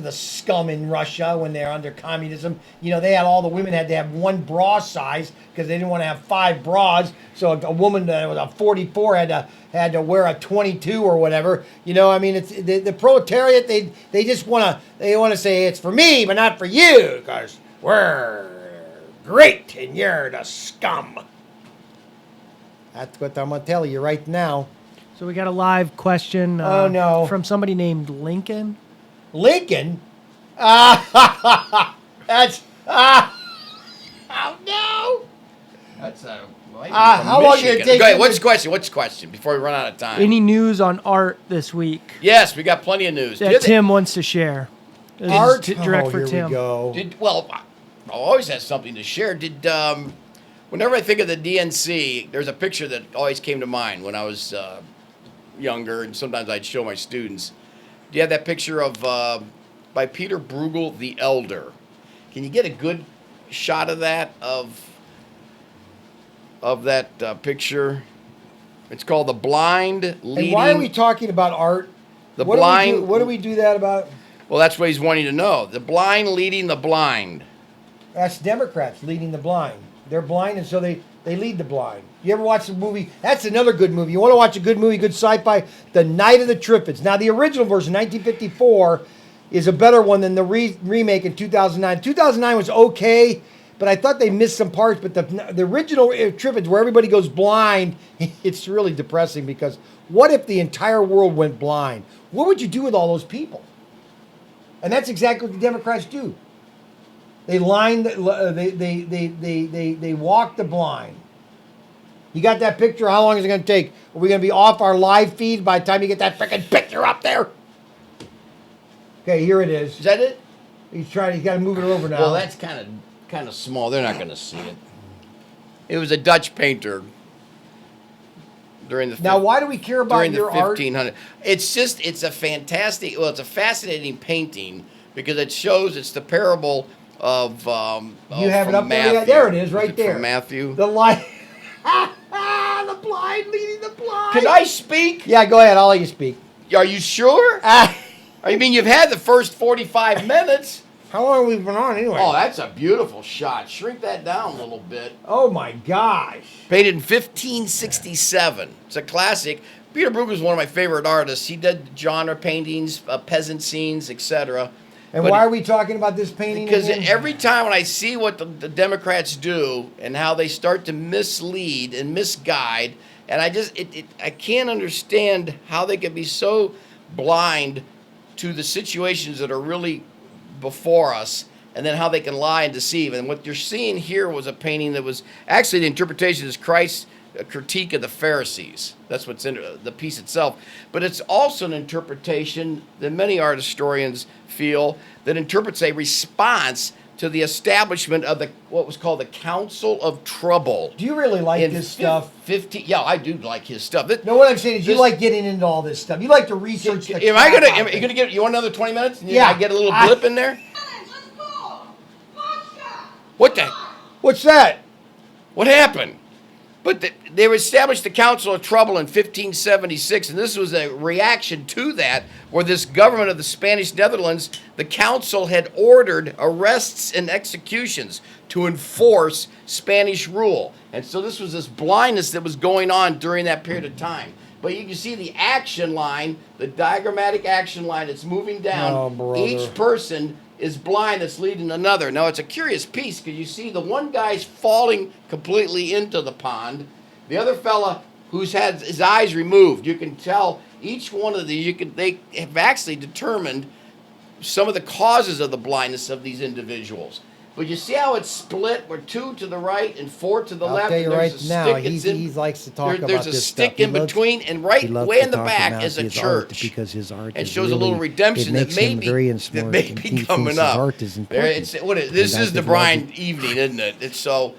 the scum in Russia when they're under communism. You know, they had all the women had to have one bra size because they didn't want to have 5 bras. So a woman that was a 44 had to wear a 22 or whatever. You know, I mean, it's the proletariat. They just want to say it's for me, but not for you, because we're great and you're the scum. That's what I'm gonna tell you right now. So we got a live question Oh, no. from somebody named Lincoln. Lincoln? That's oh no! That's how long did it take Go ahead. you What's to- the question? What's the question? Before we run out of time. Any news on art this week Yes, we got plenty of news. that Tim wants to share? This is Art. direct for here Tim. we go. Well, I always has something to share. Whenever I think of the DNC, there's a picture that always came to mind when I was younger, and sometimes I'd show my students. Do you have that picture of by Peter Bruegel, the Elder? Can you get a good shot of that picture? It's called The Blind Leading. And why are we talking about art? The what blind. Do we do, what do we do that about? Well, that's what he's wanting to know. The blind leading the blind. That's Democrats leading the blind. They're blind, and so they lead the blind. You ever watch the movie? That's another good movie. You want to watch a good movie, good sci-fi? The Night of the Triffids. Now, the original version, 1954, is a better one than the remake in 2009. 2009 was okay, but I thought they missed some parts. But the original Triffids, where everybody goes blind, it's really depressing, because what if the entire world went blind? What would you do with all those people? And that's exactly what the Democrats do. They line they walk the blind. You got that picture? How long is it going to take? Are we going to be off our live feed by the time you get that freaking picture up there? Okay, here it is. Is that it? He's got to move it over now. Well, that's kind of small. They're not going to see it. It was a Dutch painter during the now, why do we care about during the your art? 1500s. It's a fantastic. Well, it's a fascinating painting because it shows it's the parable of. You have it from up there? Yeah, Matthew. there it is, right there. From Matthew. The light. on the blind, leading the blind. Can I speak? Yeah, go ahead. I'll let you speak. Are you sure? I mean, you've had the first 45 minutes. How long have we been on anyway? Oh, that's a beautiful shot. Shrink that down a little bit. Oh my gosh. Painted in 1567. It's a classic. Peter Brook was one of my favorite artists. He did genre paintings, peasant scenes, etc. And why are we talking about this painting Because again? every time when I see what the Democrats do and how they start to mislead and misguide, and I can't understand how they can be so blind to the situations that are really before us, and then how they can lie and deceive. And what you're seeing here was a painting that was actually, the interpretation is Christ's critique of the Pharisees. That's what's in the piece itself. But it's also an interpretation that many art historians feel that interprets a response to the establishment of what was called the Council of Trouble. Do you really like this stuff? 15, yeah, I do like his stuff. No, what I'm saying is you like getting into all this stuff. You like to research the Am you gonna get? You want another 20 minutes? Yeah. I get a little blip in there. What the? What's that? What happened? But they established the Council of Trouble in 1576, and this was a reaction to that, where this government of the Spanish Netherlands, the council had ordered arrests and executions to enforce Spanish rule. And so this was this blindness that was going on during that period of time. But you can see the action line, the diagrammatic action line that's moving down. Oh, brother. Each person is blind that's leading another. Now, it's a curious piece because you see the one guy's falling completely into the pond. The other fella who's had his eyes removed, you can tell each one of these, they have actually determined some of the causes of the blindness of these individuals. But you see how it's split? We're 2 to the right and 4 to the I'll left. tell you And there's right a now, stick. he likes to talk about There's a this stick stuff. He in loves- between, and he right loves way to in the talk back about is a his art church. because his art And is shows a little really- redemption it that makes may him be, very that smart, may and be he coming thinks up. his art is important. This And is that's the his Brian logic. evening, isn't it? It's so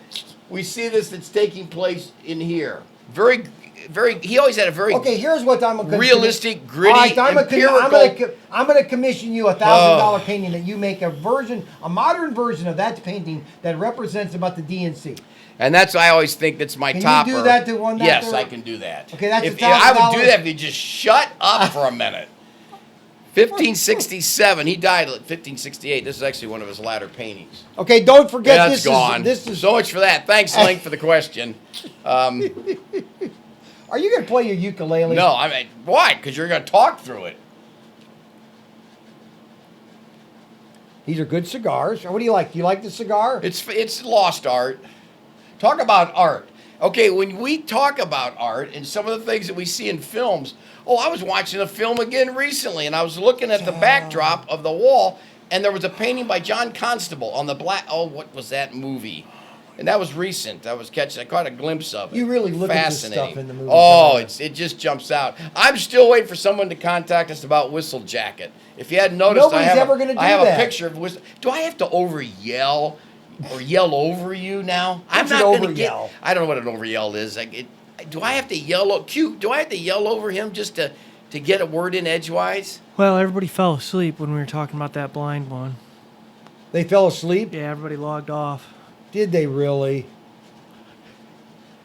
we see this that's taking place in here. Very. He always had a very Okay, here's what I'm going to realistic, gritty, All right, empirical. I'm going to commission you a $1,000 painting that you make a modern version of that painting that represents about the DNC. And that's, I always think that's my Can you topper. do that to one that Yes, there? I can do that. Okay, that's if, $1,000. I would do that if you just shut up for a minute. 1567. He died at 1568. This is actually one of his latter paintings. Okay, don't forget Yeah, this it's gone. this is. So much for that. Thanks, Link, for the question. Are you going to play your ukulele? No, I mean, why? Because you're going to talk through it. These are good cigars. What do you like? Do you like the cigar? It's lost art. Talk about art. Okay, when we talk about art and some of the things that we see in films, I was watching a film again recently, and I was looking at the backdrop of the wall, and there was a painting by John Constable on the black. Oh, what was that movie? And that was recent. I caught a glimpse of it. You really look at this Fascinating. stuff in the movie. Oh, it just jumps out. I'm still waiting for someone to contact us about Whistle Jacket. If you hadn't noticed, Nobody's ever gonna do I have that. a picture of Whistle. Do I have to over yell or yell over you now? What's I'm an not going to over-yell? I don't know what an over yell is. Do I have to yell? Do I have to yell over him just to get a word in edgewise? Well, everybody fell asleep when we were talking about that blind one. They fell asleep? Yeah, everybody logged off. Did they really?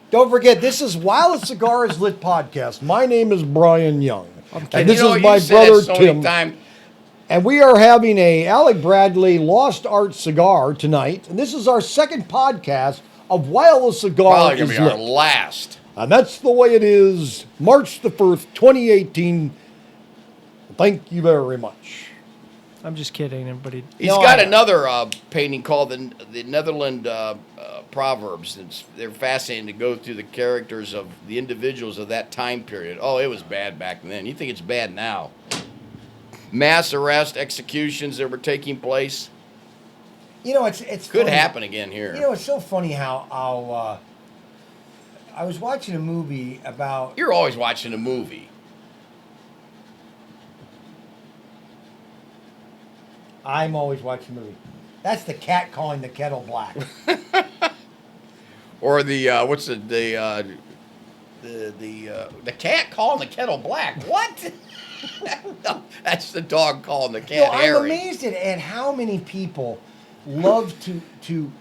Don't forget, this is While a Cigar is Lit podcast. My name is Brian Young. And this is my brother, Tim. And we are having a Alec Bradley Lost Art Cigar tonight. And this is our second podcast of While a Cigar Probably going is to be our Lit. last. And that's the way it is, March the 1st, 2018. Thank you very much. I'm just kidding, everybody. He's No, got I- another painting called the Netherlands Proverbs. They're fascinating to go through the characters of the individuals of that time period. Oh, it was bad back then. You think it's bad now? Mass arrest, executions that were taking place. You know, it's Could funny. happen again here. You know, it's so funny how I was watching a movie about. You're always watching a movie. I'm always watching a movie. That's the cat calling the kettle black. Or the what's the cat calling the kettle black? What? No, that's the dog calling the cat I'm Harry. amazed at how many people love to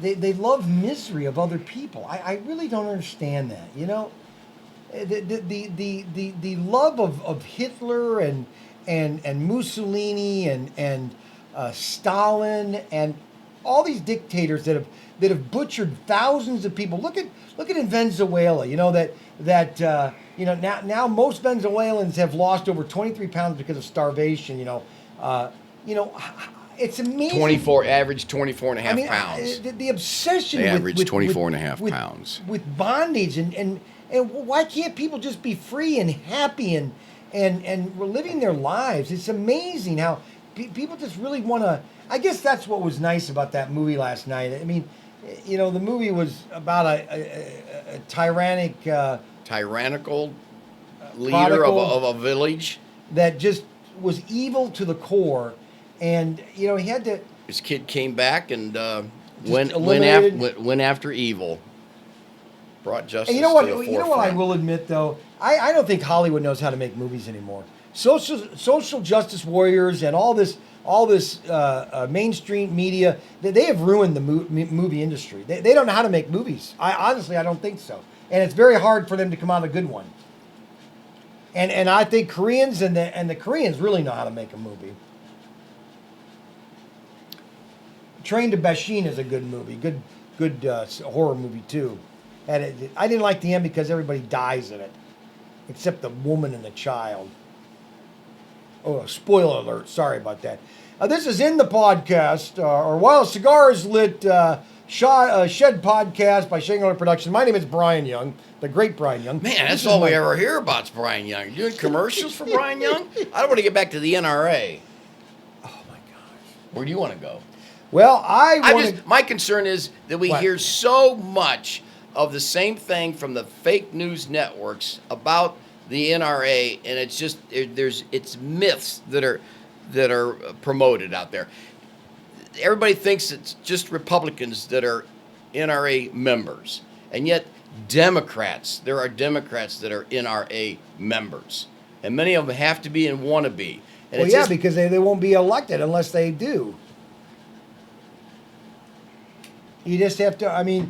they love misery of other people. I really don't understand that. You know, the love of Hitler and Mussolini and Stalin and all these dictators that have butchered thousands of people. Look at in Venezuela. You know that you know now most Venezuelans have lost over 23 pounds because of starvation. You know, it's amazing. 24 average 24 and a half I mean, pounds. the obsession They with, average with 24 and a half with- pounds. with bondage and why can't people just be free and happy and living their lives? It's amazing how people just really want to. I guess that's what was nice about that movie last night. I mean, you know, the movie was about a Tyrannical leader prodigal of a village. that just was evil to the core, and you know he had to. His kid came back and went eliminated- after evil. Brought justice And you know what? to the You know what I forefront. will admit though, I don't think Hollywood knows how to make movies anymore. Social justice warriors and all this mainstream media, they have ruined the movie industry. They don't know how to make movies. I don't think so. And it's very hard for them to come out a good one. And I think Koreans and the Koreans really know how to make a movie. Train to Busan is a good movie. Good horror movie too. And I didn't like the end because everybody dies in it, except the woman and the child. Oh, spoiler alert! Sorry about that. This is in the podcast, or while Cigars lit shed podcast by Shangrilaproduction. My name is Brian Young, the great Brian Young. Man, This that's is all we my- ever hear about is Brian Young. You doing commercials for Brian Young? I don't want to get back to the NRA. Oh my gosh. Where do you want to go? Well, My concern is that we What? hear so much of the same thing from the fake news networks about the NRA, and it's just it's myths that are promoted out there. Everybody thinks it's just Republicans that are NRA members, and yet there are Democrats that are NRA members, and many of them have to be and want to be. And Well, it's yeah, just- because they won't be elected unless they do. You just have to. I mean.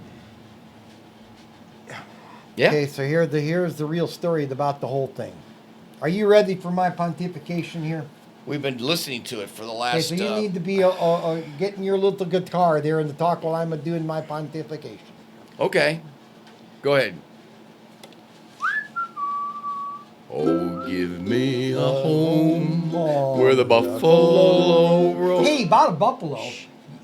yeah. Okay, so here's the real story about the whole thing. Are you ready for my pontification here? We've been listening to it for the Okay, last. so you need to be getting your little guitar there and to talk while I'm doing my pontification. Okay. Go ahead. Oh, give me a home where the buffalo roam. Hey, about a buffalo.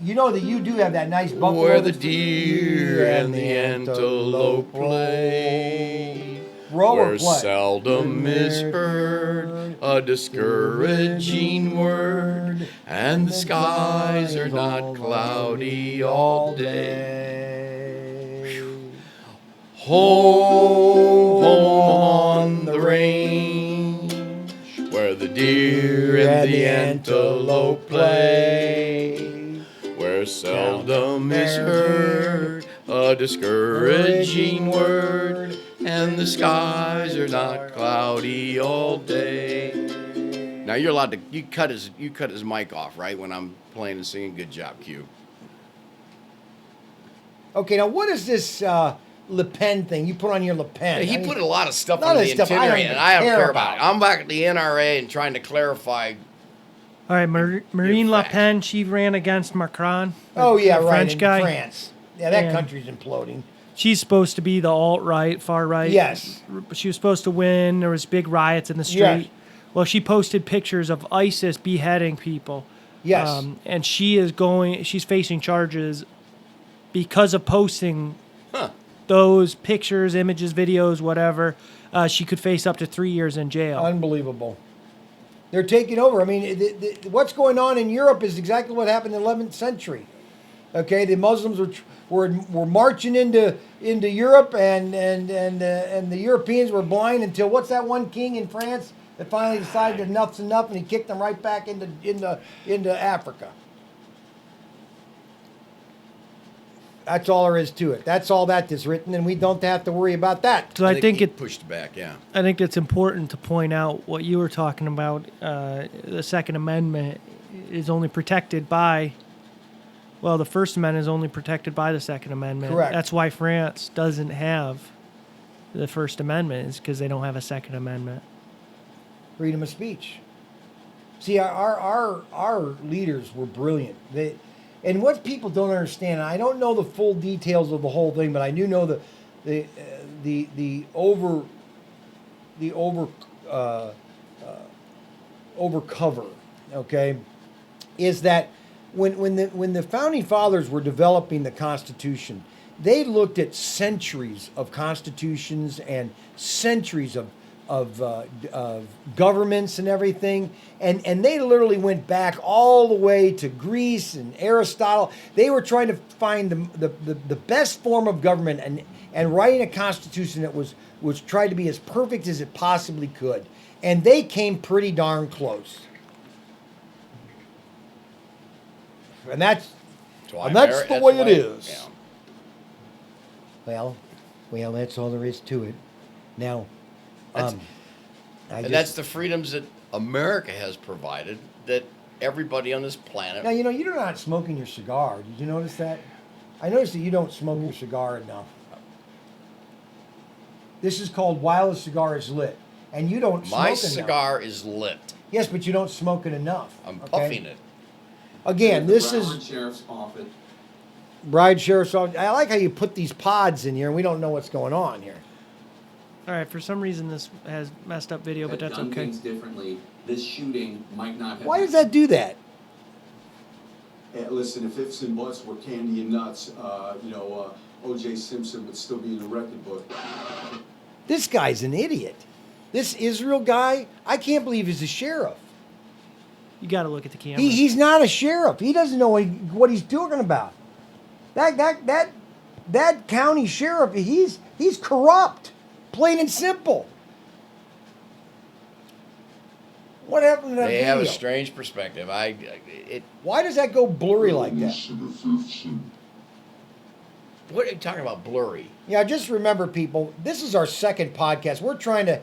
You know that you do have that nice buffalo. Where the that's- deer and the antelope play. Row or Where play? seldom is heard a discouraging word, and the skies are not cloudy all day. Home, home on the range, where the deer and the antelope play, where seldom is heard a discouraging word, and the skies are not cloudy all day. Now you're allowed to you cut his mic off, right, when I'm playing and singing. Good job, Q. Okay, now what is this Le Pen thing you put on your Le Pen? He I mean, put a lot of stuff none on of the this stuff I don't itinerary, even and I don't care care about it. about. I'm back at the NRA and trying to clarify. All right, Marine Le facts. Pen, she ran against Macron. Oh yeah, the right. French in guy. France. Yeah, that And- country's imploding. She's supposed to be the alt-right, far-right. Yes. She was supposed to win. There was big riots in the street. Yes. Well, she posted pictures of ISIS beheading people. Yes. And she's facing charges because of posting those pictures, images, videos, whatever. She could face up to 3 years in jail. Unbelievable. They're taking over. I mean, what's going on in Europe is exactly what happened in the 11th century. Okay, the Muslims were marching into Europe, and the Europeans were blind until what's that one king in France that finally decided that enough's enough, and he kicked them right back into Africa. That's all there is to it. That's all that is written, and we don't have to worry about that. So I think he it. pushed back. Yeah. I think it's important to point out what you were talking about. The Second Amendment is only protected by Well, the First Amendment is only protected by the Second Amendment. Correct. That's why France doesn't have the First Amendment, is because they don't have a Second Amendment. Freedom of speech. See, our leaders were brilliant. And what people don't understand, I don't know the full details of the whole thing, but I do know the overcover, okay, is that when the founding fathers were developing the Constitution, they looked at centuries of constitutions and centuries of governments and everything, and they literally went back all the way to Greece and Aristotle. They were trying to find the best form of government and writing a constitution that was tried to be as perfect as it possibly could, and they came pretty darn close. And that's the way it is. Yeah. Well, that's all there is to it. Now, That's the freedoms that America has provided that everybody on this planet. Now, you're not smoking your cigar. Did you notice that? I noticed that you don't smoke your cigar enough. This is called While the Cigar is Lit. And you don't smoke My enough. cigar is lit. Yes, but you don't smoke it enough. I'm okay? puffing it. Again, this Broward is Sheriff's Office. Bride Sheriff's Office. I like how you put these pods in here and we don't know what's going on here. All right, for some reason this has messed up video, but Had that's done okay. things differently. This shooting might not have. Why does that do that? Hey, listen, if ifs and buts were candy and nuts, O.J. Simpson would still be in the record book. This guy's an idiot. This Israel guy, I can't believe he's a sheriff. You got to look at the camera. He's not a sheriff. He doesn't know what he's talking about. That county sheriff, he's corrupt, plain and simple. What happened to that They video? have a strange perspective. Why does that go blurry like that? What are you talking about, blurry? Yeah, just remember, people, this is our second podcast. We're trying to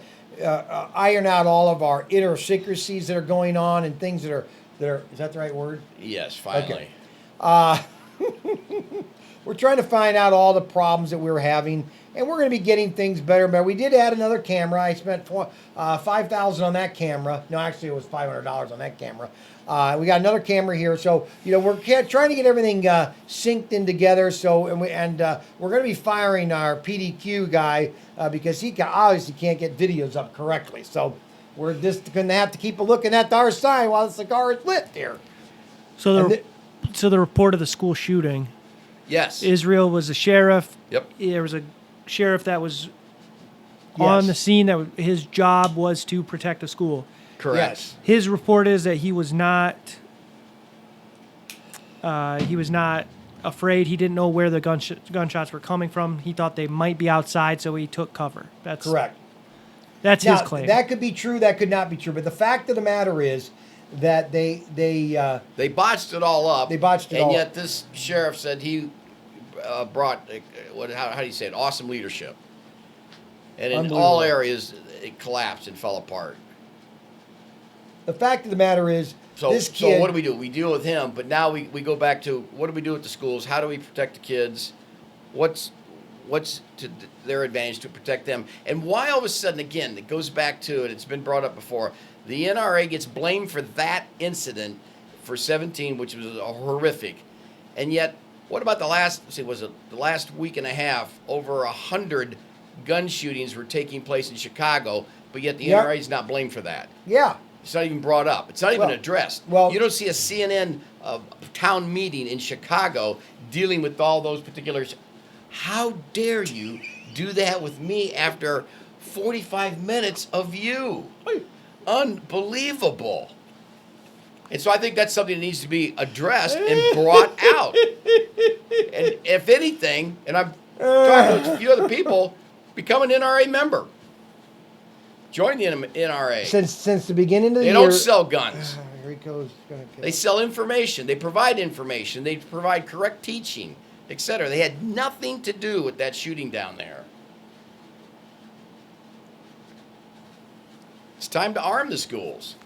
iron out all of our idiosyncrasies that are going on and things that are, is that the right word? Yes, finally. We're trying to find out all the problems that we're having, and we're going to be getting things better and better. We did add another camera. I spent $5,000 on that camera. No, actually, it was $500 on that camera. We got another camera here, so we're trying to get everything synced in together. So we're going to be firing our PDQ guy because he obviously can't get videos up correctly. So we're just going to have to keep a looking at our sign while the cigar is lit here. So the report of the school shooting. Yes. Israel was a sheriff. Yep. There was a sheriff that was on the scene that his job was to protect the school. Correct. Yes. His report is that he was not afraid. He didn't know where the gunshots were coming from. He thought they might be outside, so he took cover. That's Correct. That's Now, his claim. that could be true. That could not be true. But the fact of the matter is that they botched it all up. They botched it all And up. yet this sheriff said he brought, how do you say it, awesome leadership. And in all areas, it collapsed and fell apart. The fact of the matter is, this kid. So what do? We deal with him, but now we go back to what do we do with the schools? How do we protect the kids? What's to their advantage to protect them? And why all of a sudden, again, it goes back to, and it's been brought up before, the NRA gets blamed for that incident for 17, which was horrific. And yet, what about the last week and a half, over 100 gun shootings were taking place in Chicago, but yet the NRA is not blamed for that. Yeah. It's not even brought up. It's not even addressed. Well, you don't see a CNN town meeting in Chicago dealing with all those particulars. How dare you do that with me after 45 minutes of you? Unbelievable. And so I think that's something that needs to be addressed and brought out. And if anything, and I'm talking to a few other people, become an NRA member. Join the NRA. Since the beginning of the year. They don't sell guns. Rico's gonna kill. They sell information. They provide information. They provide correct teaching, etc. They had nothing to do with that shooting down there. It's time to arm the schools.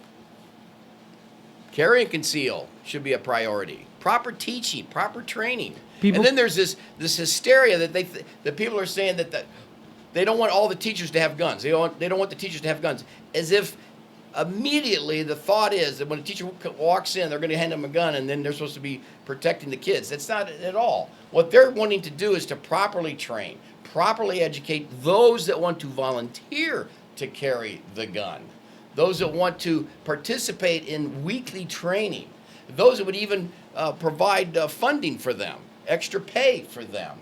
Carry and conceal should be a priority. proper teaching, proper training. People- And then there's this hysteria that that people are saying that they don't want all the teachers to have guns. They don't want the teachers to have guns, as if immediately the thought is that when a teacher walks in, they're going to hand them a gun, and then they're supposed to be protecting the kids. That's not at all. What they're wanting to do is to properly train, properly educate those that want to volunteer to carry the gun, those that want to participate in weekly training, those that would even provide funding for them, extra pay for them.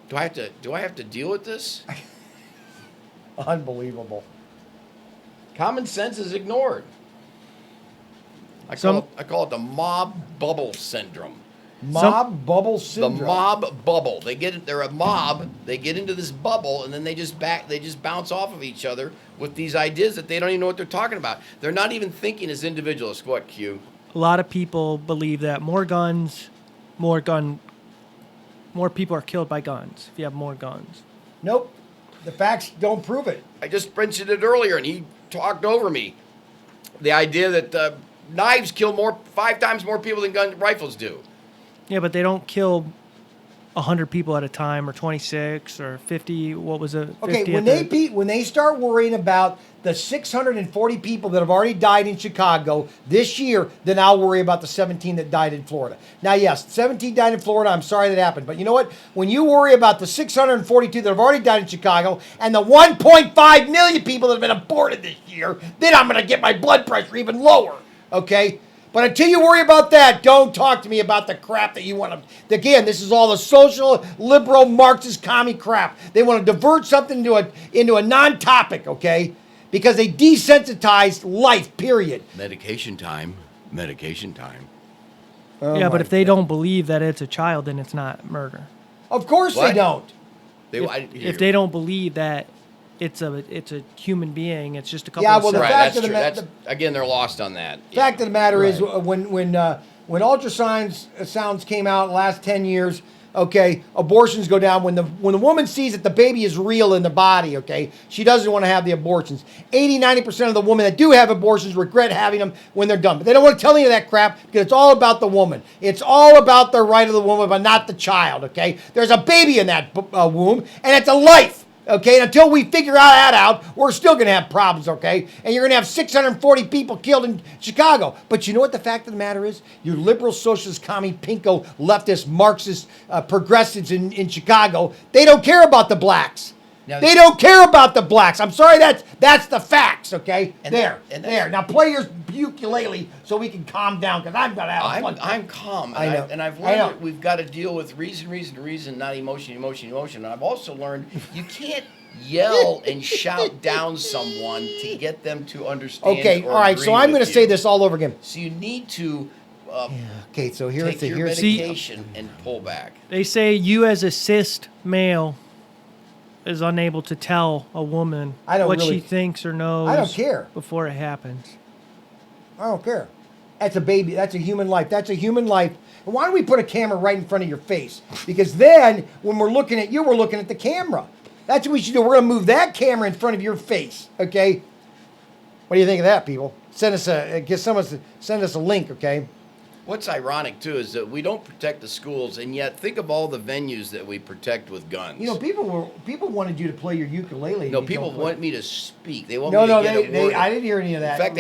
Do I have to deal with this? Unbelievable. Common sense is ignored. I call it the mob bubble syndrome. Mob bubble syndrome. The mob bubble. They're a mob. They get into this bubble, and then they just bounce off of each other with these ideas that they don't even know what they're talking about. They're not even thinking as individuals. What, Q? A lot of people believe that more people are killed by guns if you have more guns. Nope. The facts don't prove it. I just mentioned it earlier, and he talked over me. The idea that knives kill 5 times more people than rifles do. Yeah, but they don't kill 100 people at a time, or 26, or 50. What was it? 50 Okay, at when they start worrying about the 640 people that have already died in Chicago this year, then I'll worry about the 17 that died in Florida. Now, yes, 17 died in Florida. I'm sorry that happened. But you know what? When you worry about the 642 that have already died in Chicago and the 1.5 million people that have been aborted this year, then I'm going to get my blood pressure even lower. Okay? But until you worry about that, don't talk to me about the crap that you want to. Again, this is all the social, liberal, Marxist, commie crap. They want to divert something into a non-topic, okay? Because they desensitize life, period. Medication time. Medication time. Oh yeah, my but if they God. don't believe that it's a child, then it's not murder. Of course What? they don't. If they don't believe that it's a human being, it's just a couple Yeah, of well, the Right, fact that's of the true. matter. Again, they're lost on that. Fact of the matter is, Right. when ultrasounds sounds came out last 10 years, okay, abortions go down when the woman sees that the baby is real in the body, okay, she doesn't want to have the abortions. 80-90% of the women that do have abortions regret having them when they're done, but they don't want to tell any of that crap because it's all about the woman. It's all about the right of the woman, but not the child, okay? There's a baby in that womb, and it's a life. Okay, and until we figure that out, we're still going to have problems, okay? And you're going to have 640 people killed in Chicago. But you know what the fact of the matter is? Your liberal, socialist, commie, pinko, leftist, Marxist progressives in Chicago, they don't care about the blacks. Now- They don't care about the blacks. I'm sorry, that's the facts, okay? And there. that's- Now play your ukulele so we can calm down, because I'm going to have fun. I'm calm, I know. and I've I learned know. that we've got to deal with reason, not emotion. And I've also learned you can't yell and shout down someone to get them to understand. Okay, or all right, agree so I'm with going to say you. this all over again. So you need to Okay, so here's take your here's medication and pull back. They say you as a cis male is unable to tell a woman I don't what really- she thinks or knows. I don't care. Before it happens. I don't care. That's a baby. That's a human life. That's a human life. And why don't we put a camera right in front of your face? Because then, when we're looking at you, we're looking at the camera. That's what we should do. We're going to move that camera in front of your face. Okay? What do you think of that, people? Send us send us a link. Okay? What's ironic too is that we don't protect the schools, and yet think of all the venues that we protect with guns. You know, people wanted you to play your ukulele. No, and you people don't play. want me to speak. They want No, me to no, get a they. word. I didn't hear any of that. In fact,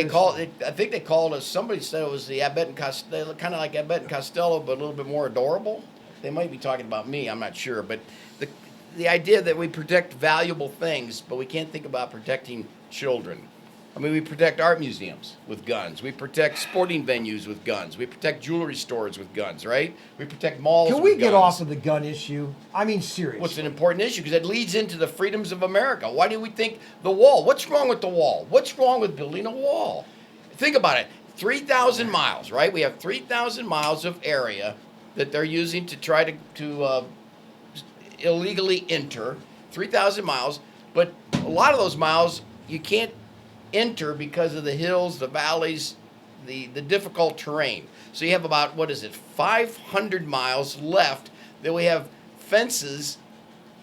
I think they called us. Somebody said it was the Abbott and Costello, kind of like Abbott and Costello, but a little bit more adorable. They might be talking about me. I'm not sure, but the idea that we protect valuable things, but we can't think about protecting children. I mean, we protect art museums with guns. We protect sporting venues with guns. We protect jewelry stores with guns, right? We protect malls Can with we get guns. off of the gun issue? I mean, seriously. What's an important issue? Because it leads into the freedoms of America. Why do we think the wall? What's wrong with the wall? What's wrong with building a wall? Think about it. 3,000 miles, right? We have 3,000 miles of area that they're using to try to illegally enter. 3,000 miles. But a lot of those miles you can't enter because of the hills, the valleys, the difficult terrain. So you have about, 500 miles left that we have fences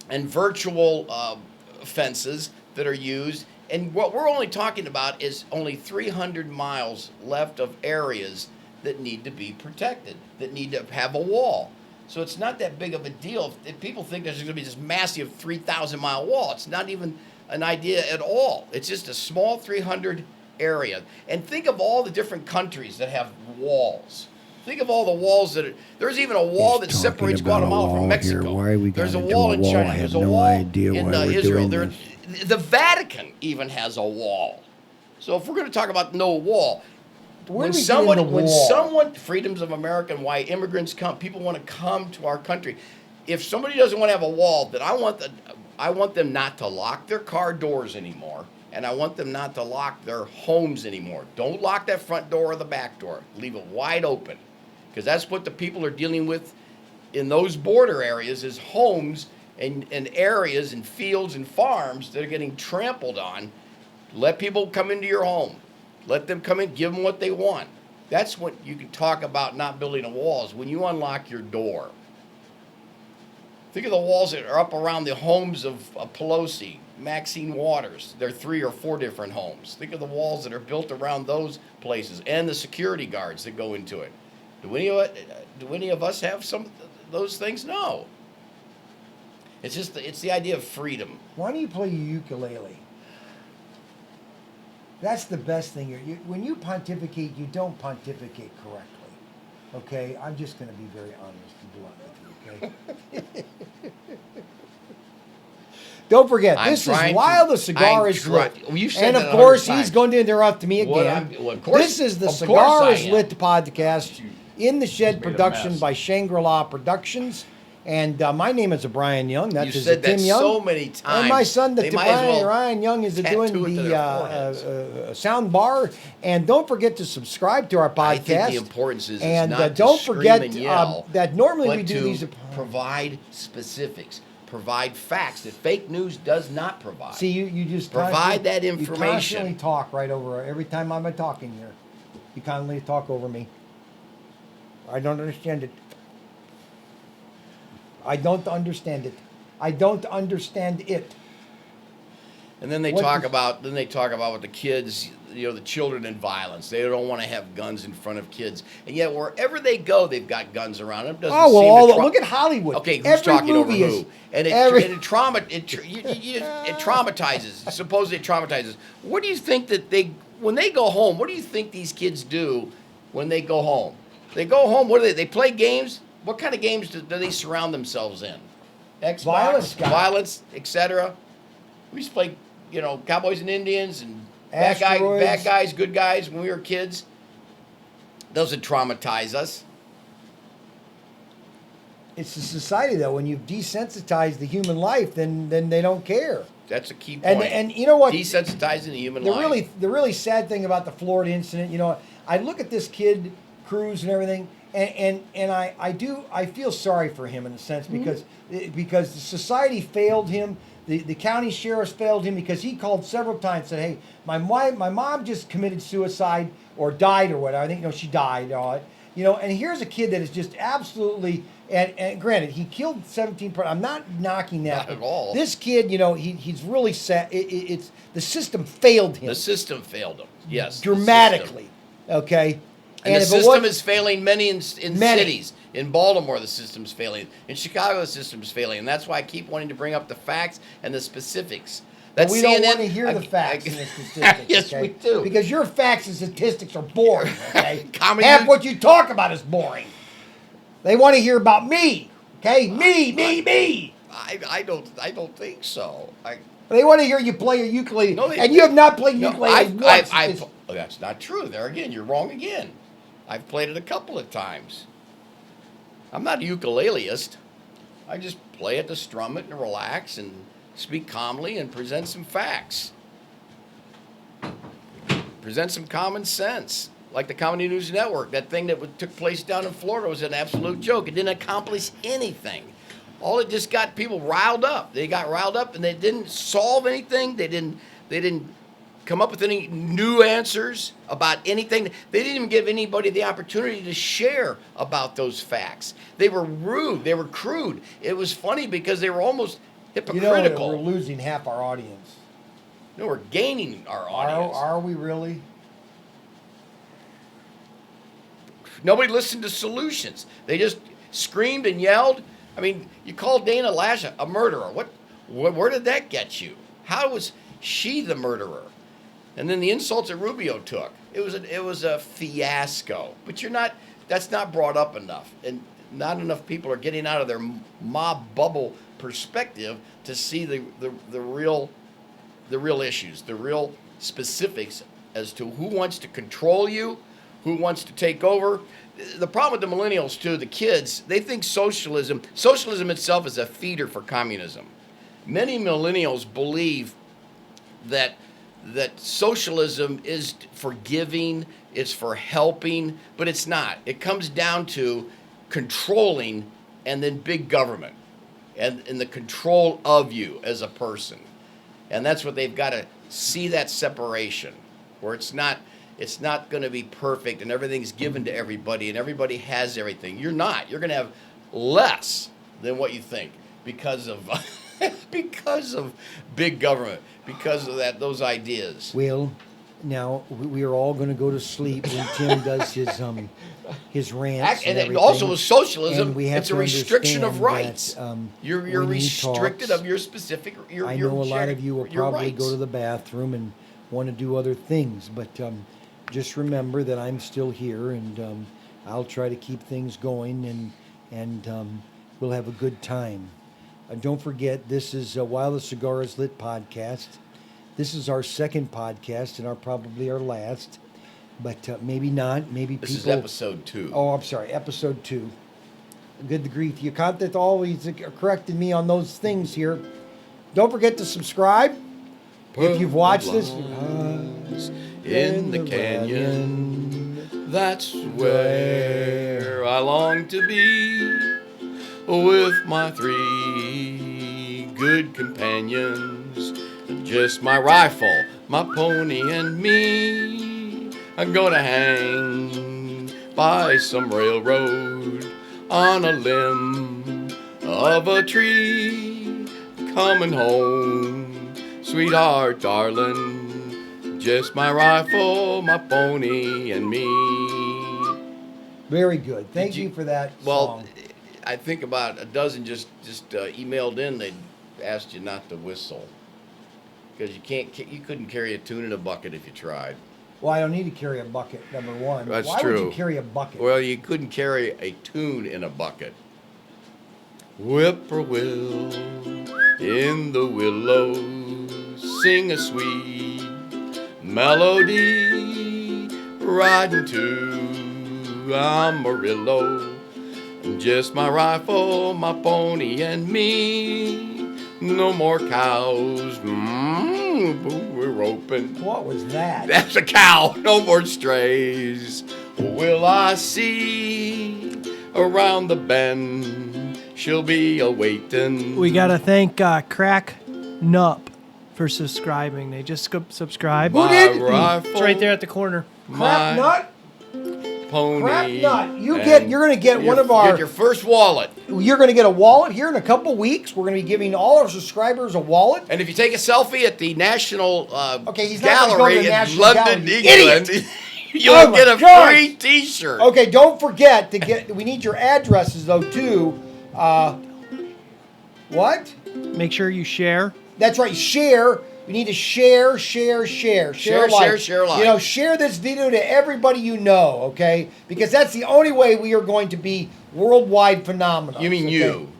and virtual fences that are used, And what we're only talking about is only 300 miles left of areas that need to be protected, that need to have a wall. So it's not that big of a deal. If people think there's going to be this massive 3,000-mile wall, it's not even an idea at all. It's just a small 300 area. And think of all the different countries that have walls. Think of all the walls that there's even a wall that separates Guatemala from Mexico. Why we there's a got into wall a in wall? China. I There's have a no wall idea in why we're Israel. doing The Vatican even has a wall. So if we're going to talk about no wall, Where do we get into when wall? someone freedoms of America and why immigrants come, people want to come to our country. If somebody doesn't want to have a wall, then I want them not to lock their car doors anymore, and I want them not to lock their homes anymore. Don't lock that front door or the back door. Leave it wide open, because that's what the people are dealing with in those border areas is homes and areas and fields and farms that are getting trampled on. Let people come into your home. Let them come in, give them what they want. That's what you can talk about not building a wall, is when you unlock your door. Think of the walls that are up around the homes of Pelosi, Maxine Waters. There are 3 or 4 different homes. Think of the walls that are built around those places and the security guards that go into it. Do any of us have some of those things? No. It's just it's the idea of freedom. Why don't you play your ukulele? That's the best thing. When you pontificate, you don't pontificate correctly. Okay? I'm just going to be very honest and blunt with you, okay? Don't forget, this is While the Cigar is Lit. Well, you've said And that of course, 100 he's times. going to interrupt me Well, again. well, of course- This is the of course Cigar I is am. Lit podcast in the Shed made a production mess. by Shangrilaproduction. And my name is Brian Young. That You is said Tim that Young. so many times. And my son, They might as well Ryan Young, is doing tattoo it to the their foreheads. sound bar. And don't forget to subscribe to our podcast. I think the importance is and not to don't scream forget and yell, that normally but we do to these. provide specifics, provide facts that fake news does not provide. See, you just Provide constantly- that You information. constantly talk right over every time I'm talking here. You constantly talk over me. I don't understand it. I don't understand it. I don't understand it. And then they What talk does- about with the kids, the children and violence. They don't want to have guns in front of kids, and yet wherever they go, they've got guns around them. Doesn't Oh seem well, to look at Hollywood. Okay, who's Every talking over movie who? is- And it traumatizes. Supposedly it traumatizes. What do you think that when they go home? What do you think these kids do when they go home? They go home. What do they? They play games. What kind of games do they surround themselves in? Xbox, Violence, guys. violence, etc. We used to play, Cowboys and Indians and bad Asteroids. guys, good guys when we were kids. Those would traumatize us. It's the society though. When you've desensitized the human life, then they don't care. That's a key point. And you know what? Desensitizing the human The life. the really sad thing about the Florida incident, I look at this kid Cruz and everything, and I feel sorry for him in a sense because the society failed him. The county sheriffs failed him because he called several times, said, "Hey, my mom just committed suicide or died or whatever. I think she died." And here's a kid that is just absolutely. And granted, he killed 17. I'm not knocking that. Not at all. This kid, he's really sad. It's the system failed him The system failed them. Yes. the dramatically. Okay. system. And the if it system wa- is failing many in Many. cities. In Baltimore, the system's failing. In Chicago, the system's failing. And that's why I keep wanting to bring up the facts and the specifics. But That we don't CNN want to hear the facts and the statistics. Yes, okay? we do. Because your facts and statistics are boring. Okay. Comedy Half news- what you talk about is boring. They want to hear about me. Okay, me. I don't think so. They want to hear you play a ukulele, No, they- and you have not played No, ukulele once. that's not true. There again, you're wrong again. I've played it a couple of times. I'm not a ukuleleist. I just play it to strum it and relax and speak calmly and present some facts. Present some common sense. Like the Comedy News Network, that thing that took place down in Florida was an absolute joke. It didn't accomplish anything. All it just got people riled up. They got riled up and they didn't solve anything. They didn't come up with any new answers about anything. They didn't even give anybody the opportunity to share about those facts. They were rude. They were crude. It was funny because they were almost hypocritical. We're losing half our audience. No, we're gaining our audience. Are we really? Nobody listened to solutions. They just screamed and yelled. I mean, you called Dana Lash a murderer. Where did that get you? How was she the murderer? And then the insults that Rubio took. It was a fiasco. But that's not brought up enough. And not enough people are getting out of their mob bubble perspective to see the real issues, the real specifics as to who wants to control you, who wants to take over. The problem with the millennials, too, the kids, they think socialism itself is a feeder for communism. Many millennials believe that socialism is for giving, it's for helping, but it's not. It comes down to controlling and then big government and the control of you as a person. And that's what they've got to see, that separation, where it's not going to be perfect and everything's given to everybody and everybody has everything. You're not. You're going to have less than what you think because of because of big government, because of those ideas. Well, now we are all going to go to sleep when Tim does his rants And everything. also with socialism, And we have it's a to restriction of understand rights. that, You're when he restricted talks, of your specific. I know a lot of you will your probably rights. go to the bathroom and want to do other things, but just remember that I'm still here, and I'll try to keep things going, and we'll have a good time. Don't forget, this is While the Cigar is Lit podcast. This is our second podcast and probably our last, but maybe not. Maybe This people. is episode 2. Oh, I'm sorry, episode 2. Good grief. You can't always correcting me on those things here. Don't forget to subscribe. If you've watched this. In the canyon, that's where I long to be, with my 3 good companions, just my rifle, my pony, and me. I'm gonna hang by some railroad on a limb of a tree, coming home, sweetheart, darling. Just my rifle, my pony, and me. Very good. Thank you for that Well, song. I think about a dozen just emailed in. They asked you not to whistle because you couldn't carry a tune in a bucket if you tried. Well, I don't need to carry a bucket, number one. That's Why true. would you carry a bucket? Well, you couldn't carry a tune in a bucket. Whippoorwill in the willows, sing a sweet melody, riding to Amarillo. Just my rifle, my pony, and me. No more cows. We're open. What was that? That's a cow. No more strays. Will I see around the bend? She'll be awaiting. We got to thank Crack Nup for subscribing. They just subscribed. Who did? Rifle, It's right there at the corner. Crap nut? Pony. Crap nut. You're going to get one of Get your first wallet. You're going to get a wallet here in a couple weeks. We're going to be giving all our subscribers a wallet. And if you take a selfie at the National Okay, he's not gonna go to Gallery the in National London, Gallery, you England, idiot. you'll Oh my get a God. free T-shirt. Okay, don't forget to get. We need your addresses though too. What? Make sure you share. That's right. Share. We need to share. Share, like. share, like. You know, share this video to everybody you know. Okay, because that's the only way we are going to be worldwide phenomenal. You mean you,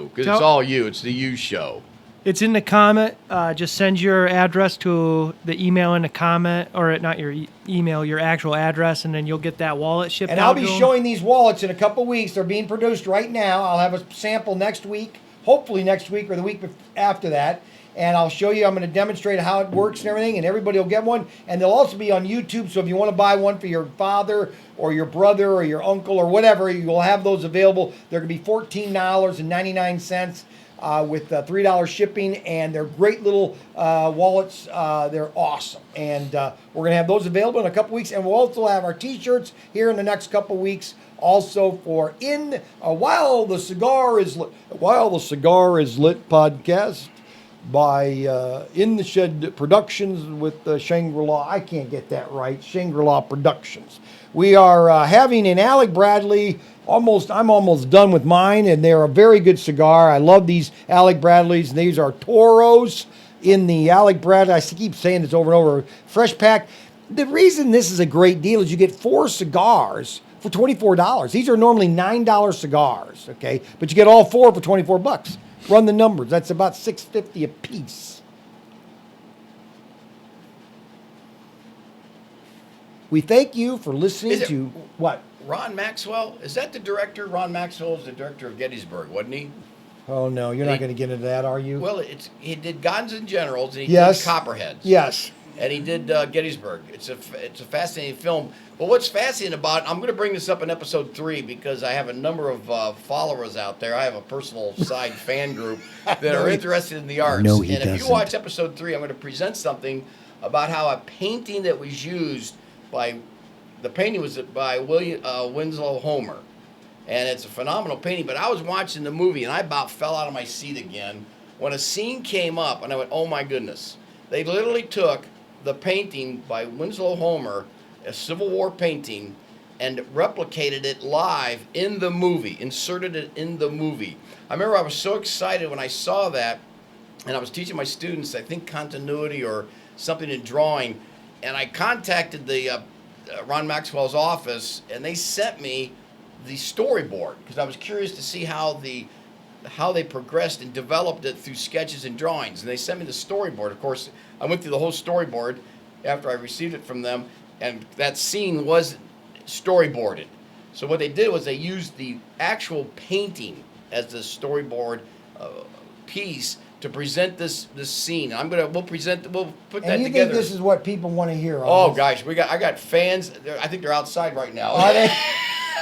because it's Tell- all you. It's the you show. It's in the comment. Just send your address to the email in the comment, or not your email, your actual address, and then you'll get that wallet shipped And out I'll be to 'em. showing these wallets in a couple weeks. They're being produced right now. I'll have a sample next week, hopefully next week or the week after that. And I'll show you, I'm going to demonstrate how it works and everything, and everybody will get one. And they'll also be on YouTube, so if you want to buy one for your father or your brother or your uncle or whatever, you'll have those available. They're going to be $14.99 with $3 shipping, and they're great little wallets. They're awesome. And we're going to have those available in a couple weeks, and we'll also have our T-shirts here in the next couple weeks. Also for While the Cigar is Lit podcast. by In the Shed Productions with Shangri-La. I can't get that right. Shangri-La Productions. We are having an Alec Bradley. I'm almost done with mine, and they're a very good cigar. I love these Alec Bradleys. These are Toros in the Alec Bradley. I keep saying this over and over. Fresh pack. The reason this is a great deal is you get 4 cigars for $24. These are normally $9 cigars, okay? But you get all 4 for $24. Run the numbers. That's about $6.50 a piece. We thank you for listening to what? Ron Maxwell? Is that the director? Ron Maxwell is the director of Gettysburg, wasn't he? Oh no, you're not going to get into that, are you? Well, he did Guns and Generals, and he Yes. did Copperheads. Yes. And he did Gettysburg. It's a fascinating film. But what's fascinating about it, I'm going to bring this up in episode 3 because I have a number of followers out there. I have a personal side fan group that are interested in the arts. No, he and if you doesn't. watch episode 3, I'm going to present something about how a painting that was used the painting was by Winslow Homer. And it's a phenomenal painting. But I was watching the movie, and I about fell out of my seat again when a scene came up, and I went, oh my goodness. They literally took the painting by Winslow Homer, a Civil War painting, and replicated it live in the movie, inserted it in the movie. I remember I was so excited when I saw that, and I was teaching my students, I think, continuity or something in drawing, and I contacted the Ron Maxwell's office, and they sent me the storyboard because I was curious to see how they progressed and developed it through sketches and drawings. And they sent me the storyboard. Of course, I went through the whole storyboard after I received it from them, and that scene was storyboarded. So what they did was they used the actual painting as the storyboard piece to present this scene. We'll put that together. And you think this is what people want to hear? Oh gosh, I got fans. I think they're outside right now. Are they?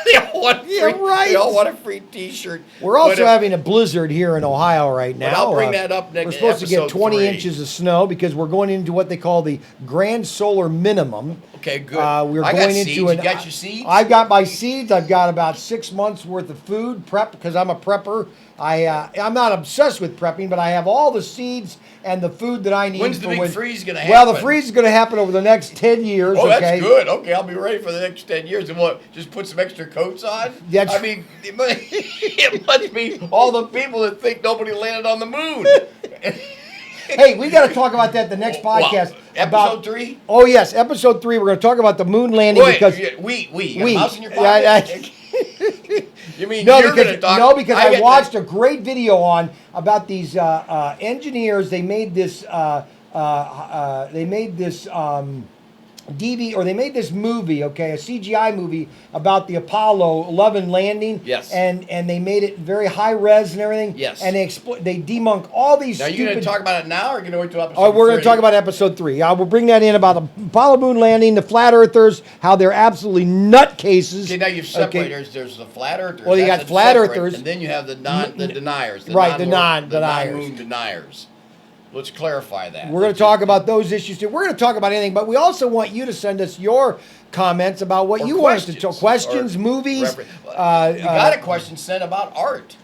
They all want right. They all want a free T-shirt. We're also having a blizzard here in Ohio right now. But I'll bring that up next. We're supposed to get episode 20 3. inches of snow because we're going into what they call the grand solar minimum. Okay, good. We're I going got into seeds. You got your seeds? I've got my seeds. I've got about 6 months worth of food prep because I'm a prepper. I'm not obsessed with prepping, but I have all the seeds and the food that I need. When's the big freeze going to happen? Well, the freeze is going to happen over the next 10 years. Oh, okay? that's good. Okay, I'll be ready for the next 10 years. And what? Just put some extra coats on? I mean, it must be all the people that think nobody landed on the moon. Hey, we got to talk about that the next podcast. Episode 3? Oh yes, episode 3. We're going to talk about the moon landing because You got a mouse in your pocket? You mean no, you're going to talk? No, because I watched a great video about these engineers. They made this. They made this movie, okay, a CGI movie about the Apollo 11 landing. Yes. And they made it very high res and everything. Yes. And they debunk all these. Now, are you going to talk about it now, or are you going to wait till episode? Oh, we're going to 3? talk about episode 3. I will bring that in about the Apollo moon landing, the flat earthers, how they're absolutely nutcases. Okay, now you've separated. There's the flat earthers. Well, you got that's flat separate, earthers. and then you have the deniers. Right, the non-moon deniers. deniers. Let's clarify that. We're going to talk about those issues too. We're going to talk about anything, but we also want you to send us your comments about what you want us to talk. Questions, movies. You got a question sent about art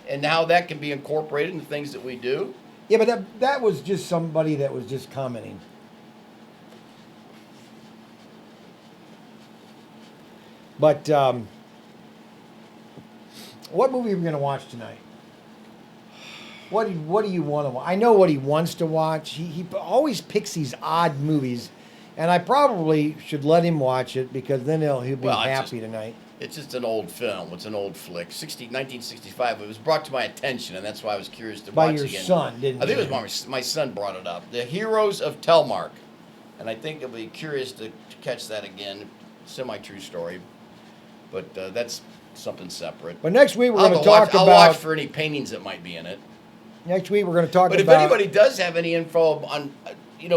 and how that can be incorporated in the things that we do. Yeah, but that was just somebody that was just commenting. But what movie are we going to watch tonight? What do you want to watch? I know what he wants to watch. He always picks these odd movies, and I probably should let him watch it because then he'll be happy tonight. It's just an old film. It's an old flick. 1965. It was brought to my attention, and that's why I was curious to watch By your again. son, didn't I think you? it was my son brought it up. The Heroes of Telmark. And I think you'll be curious to catch that again. Semi-true story. But that's something separate. But next week we're going to talk I'll about. watch for any paintings that might be in it. Next week we're going to talk But about. if anybody does have any info on,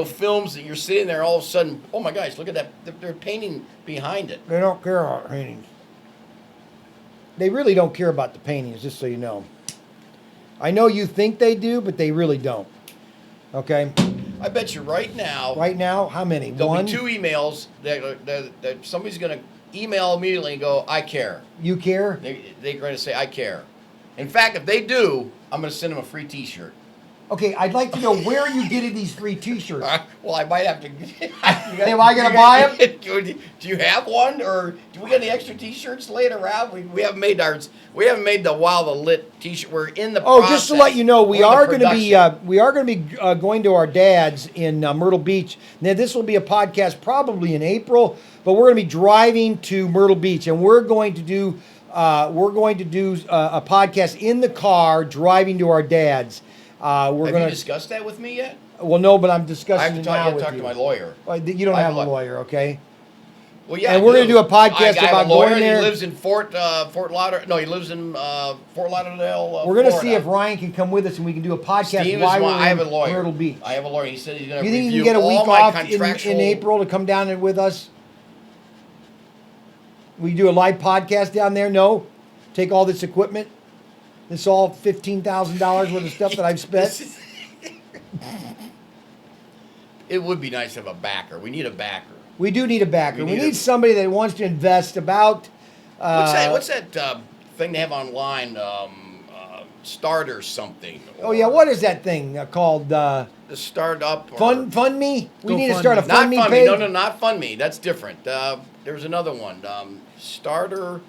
films that you're sitting there all of a sudden, oh my gosh, look at that, they're painting behind it. They don't care about paintings. They really don't care about the paintings, just so you know. I know you think they do, but they really don't. Okay? I bet you right now. Right now, how many? There'll One? be 2 emails that somebody's going to email immediately and go, I care. You care? They're going to say, I care. In fact, if they do, I'm going to send them a free T-shirt. Okay, I'd like to know where are you getting these free T-shirts? Well, I might have to. Am I gonna buy 'em? Do you have one, or do we get any extra T-shirts laying around? We haven't made ours. We haven't made the While the Lit T-shirt. We're in the. Oh, process. just to let you know, we We're in the are going to be production. going to our dad's in Myrtle Beach. Now, this will be a podcast probably in April, but we're going to be driving to Myrtle Beach, and we're going to do a podcast in the car driving to our dad's. We're Have going you to discussed that with me yet? Well, no, but I'm I discussing have to it talk, now you have to with talk you. to my lawyer. You don't I have have a a lawyer, okay? Well, yeah, And I we're gonna do a podcast I have about a lawyer, going there. He lives in Fort Lauderdale. No, he lives in Fort Lauderdale. We're going to Florida. see if Ryan can come with us, and we can do a podcast Steve is while one. we're I have a in lawyer. Myrtle Beach. I have a lawyer. He said he's going to You think review you can get a all week my off contractual. in April to come down with us? We do a live podcast down there? No? Take all this equipment? This all $15,000 worth of stuff that I've spent? It would be nice to have a backer. We need a backer. We do need a backer. We We need need a- somebody that wants to invest about... What's that thing they have online? Starter something. Oh, yeah, what is that thing called? The startup. Or, Fund Me? We need to start a GoFundMe. Not Fund Me Fund Me. page? No, not Fund Me. That's different. There's another one. Startup.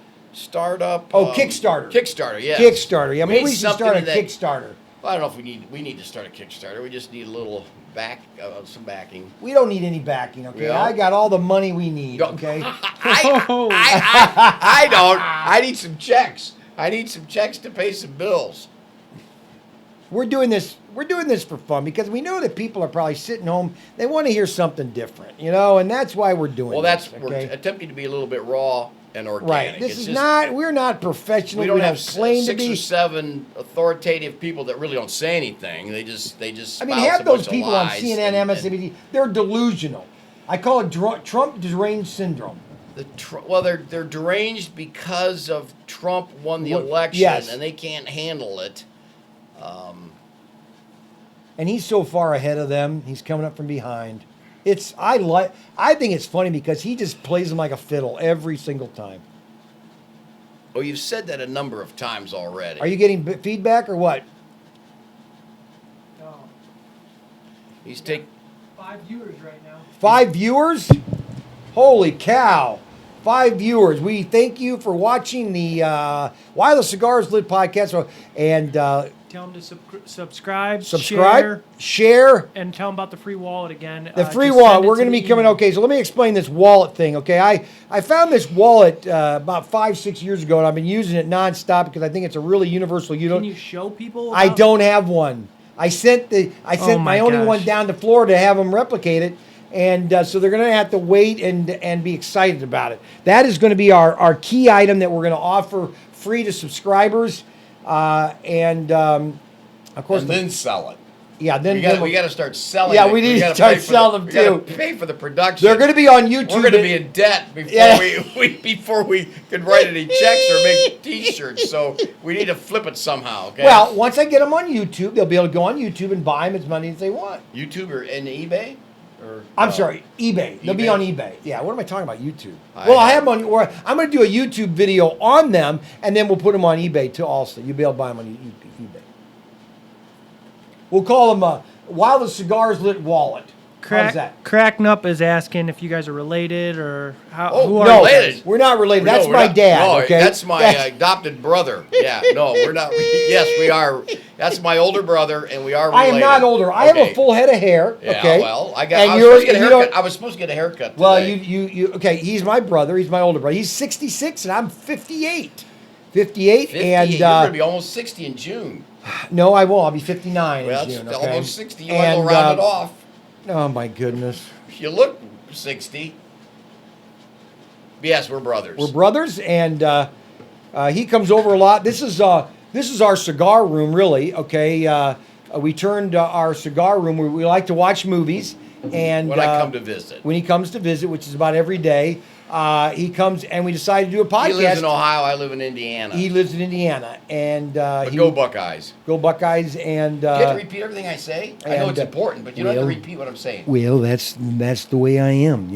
Oh, Kickstarter. Kickstarter, yeah. Kickstarter. Yeah, We maybe need we should start a something that- Kickstarter. Well, I don't know if we need to start a Kickstarter. We just need a little some backing. We don't need any backing, okay? Yeah. I got all the money we need, Don't- okay? I don't. I need some checks. I need some checks to pay some bills. We're doing this for fun because we know that people are probably sitting home. They want to hear something different, and that's why we're doing Well, this. we're okay? attempting to be a little bit raw and organic. Right. This It's is just- not. We're not professional. We don't have claim to six be. or seven authoritative people that really don't say anything. They just. I mean, spout have a those bunch of people on lies CNN, and- MSNBC. They're delusional. I call it Trump deranged syndrome. Well, they're deranged because of Trump won the What- election, yes. and they can't handle it. And he's so far ahead of them. He's coming up from behind. I think it's funny because he just plays them like a fiddle every single time. Oh, you've said that a number of times already. Are you getting feedback or what? No. He's take. 5 viewers right now. 5 viewers? Holy cow. 5 viewers. We thank you for watching the Why the Cigars Lit podcast. And Tell them to subscribe, share, and tell them about the free wallet again. the free just send wallet. it We're to going to the be coming. email. Okay, so let me explain this wallet thing. Okay, I found this wallet about 5-6 years ago, and I've been using it nonstop because I think it's a really universal. Can you show people? I about- don't have one. I sent Oh my my only gosh. one down to Florida to have them replicate it, and so they're going to have to wait and be excited about it. That is going to be our key item that we're going to offer free to subscribers, of course, And then sell it. yeah. Then We got to start selling. Yeah, it. we need to gotta start pay for selling the, them, we gotta too. Pay for the production. they're going to be on YouTube. We're going to be in debt before Yeah. before we can write any checks or make T-shirts. So we need to flip it somehow. Okay. Well, once I get them on YouTube, they'll be able to go on YouTube and buy them as many as they want. YouTube or and eBay, or I'm no? sorry, eBay. They'll be eBay? on eBay. Yeah, what am I talking about? YouTube. I Well, I know. have them on. Or I'm going to do a YouTube video on them, and then we'll put them on eBay too. Also, you'll be able to buy them on eBay. We'll call them While the Cigars Lit Wallet. How's that? Cracknup is asking if you guys are related or how. Oh, who are No, you guys? related. we're not related. No, That's we're my not- dad. No, okay, that's my adopted brother. Yeah, no, we're not. Yes, we are. That's my older brother, and we are I related. am not older. I have Okay. a full head of hair. Yeah, Okay. well, I And was you're- supposed to get a you don't- haircut. I was supposed to get a haircut. Well, today. you. Okay. He's my brother. He's my older brother. He's 66, and I'm 58. 58, 50, and you're gonna be almost 60 in June. no, I won't. I'll be 59 Well, in that's June. Okay? almost 60. You might as well And, round it off. Oh my goodness. You look 60. Yes, we're brothers. We're brothers, and he comes over a lot. This is our cigar room, really. Okay, we turned our cigar room where we like to watch movies, and when I come to visit. when he comes to visit, which is about every day, he comes, and we decided to do a podcast. He lives in Ohio. I live in Indiana. He lives in Indiana, and but go Buckeyes. go Buckeyes, and You have to repeat everything I say. I know and, it's important, but you don't have to well- repeat what I'm saying. well, that's the way I am,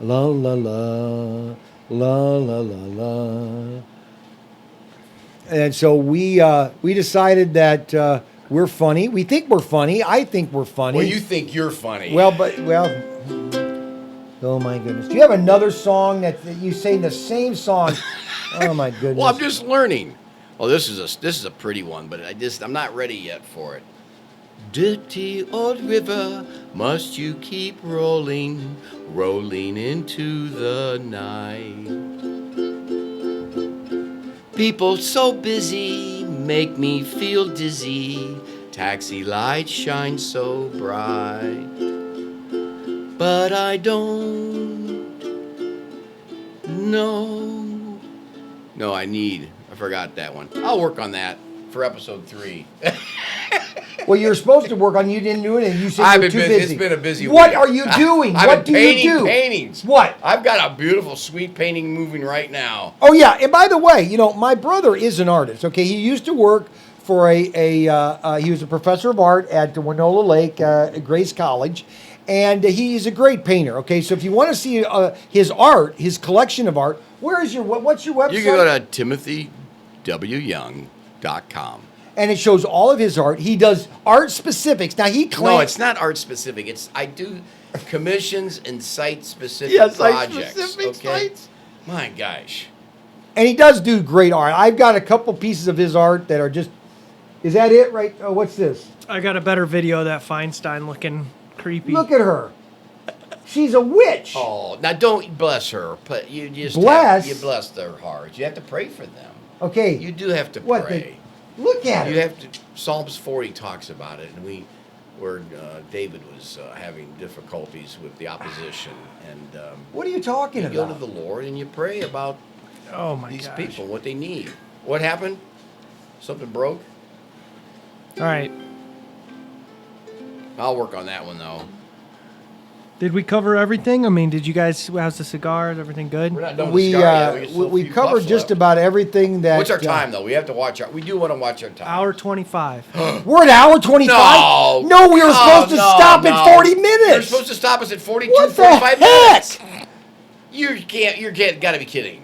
La la la, la la la la. And so we decided that We're funny. We think we're funny. I think we're funny. Well, you think you're funny. Well. Oh my goodness. Do you have another song that you sing the same song? Oh my goodness. Well, I'm just learning. Oh, this is a pretty one, but I'm not ready yet for it. Dirty old river, must you keep rolling, rolling into the night? People so busy make me feel dizzy. Taxi lights shine so bright, but I don't know. No, I forgot that one. I'll work on that for episode 3. Well, you're supposed to work on. You didn't do it, and you said I've you're been too busy. busy. It's been a busy What week. are you doing? I've What been do painting you do? Paintings. What? I've got a beautiful, sweet painting moving right now. Oh yeah, and by the way, my brother is an artist. Okay, he used to work for he was a professor of art at Winona Lake, Grace College, and he's a great painter. Okay, so if you want to see his art, his collection of art, what's your website? You can go to timothyWyoung.com. And it shows all of his art. He does art specifics. Now he claims No, it's not art specific. I do commissions and site specific Yeah, projects. site-specific Okay. sites. My gosh. and he does do great art. I've got a couple pieces of his art that are just. Is that it? Right? Oh, what's this? I got a better video of that Feinstein looking creepy. Look at her. She's a witch. Oh, now don't bless her. But you just Bless? you bless their hearts. You have to pray for them. Okay. You do have to What? pray. Look at You her. have to. Psalms 40 talks about it, and where David was having difficulties with the opposition, and What are you talking you go to about? the Lord and you pray about Oh my these gosh. people, what they need. What happened? Something broke? All right. I'll work on that one though. Did we cover everything? I mean, did you guys? How's the cigars? Everything good? We're not done with We the cigar yet. Still a we few covered puffs just left. about everything that. What's our time though? We have to watch we do want to watch our time. Hour 25. We're at hour 25. No, we were supposed to stop at 40 minutes. You're supposed to stop us at 42, What the 45 heck? minutes. You're gotta be kidding.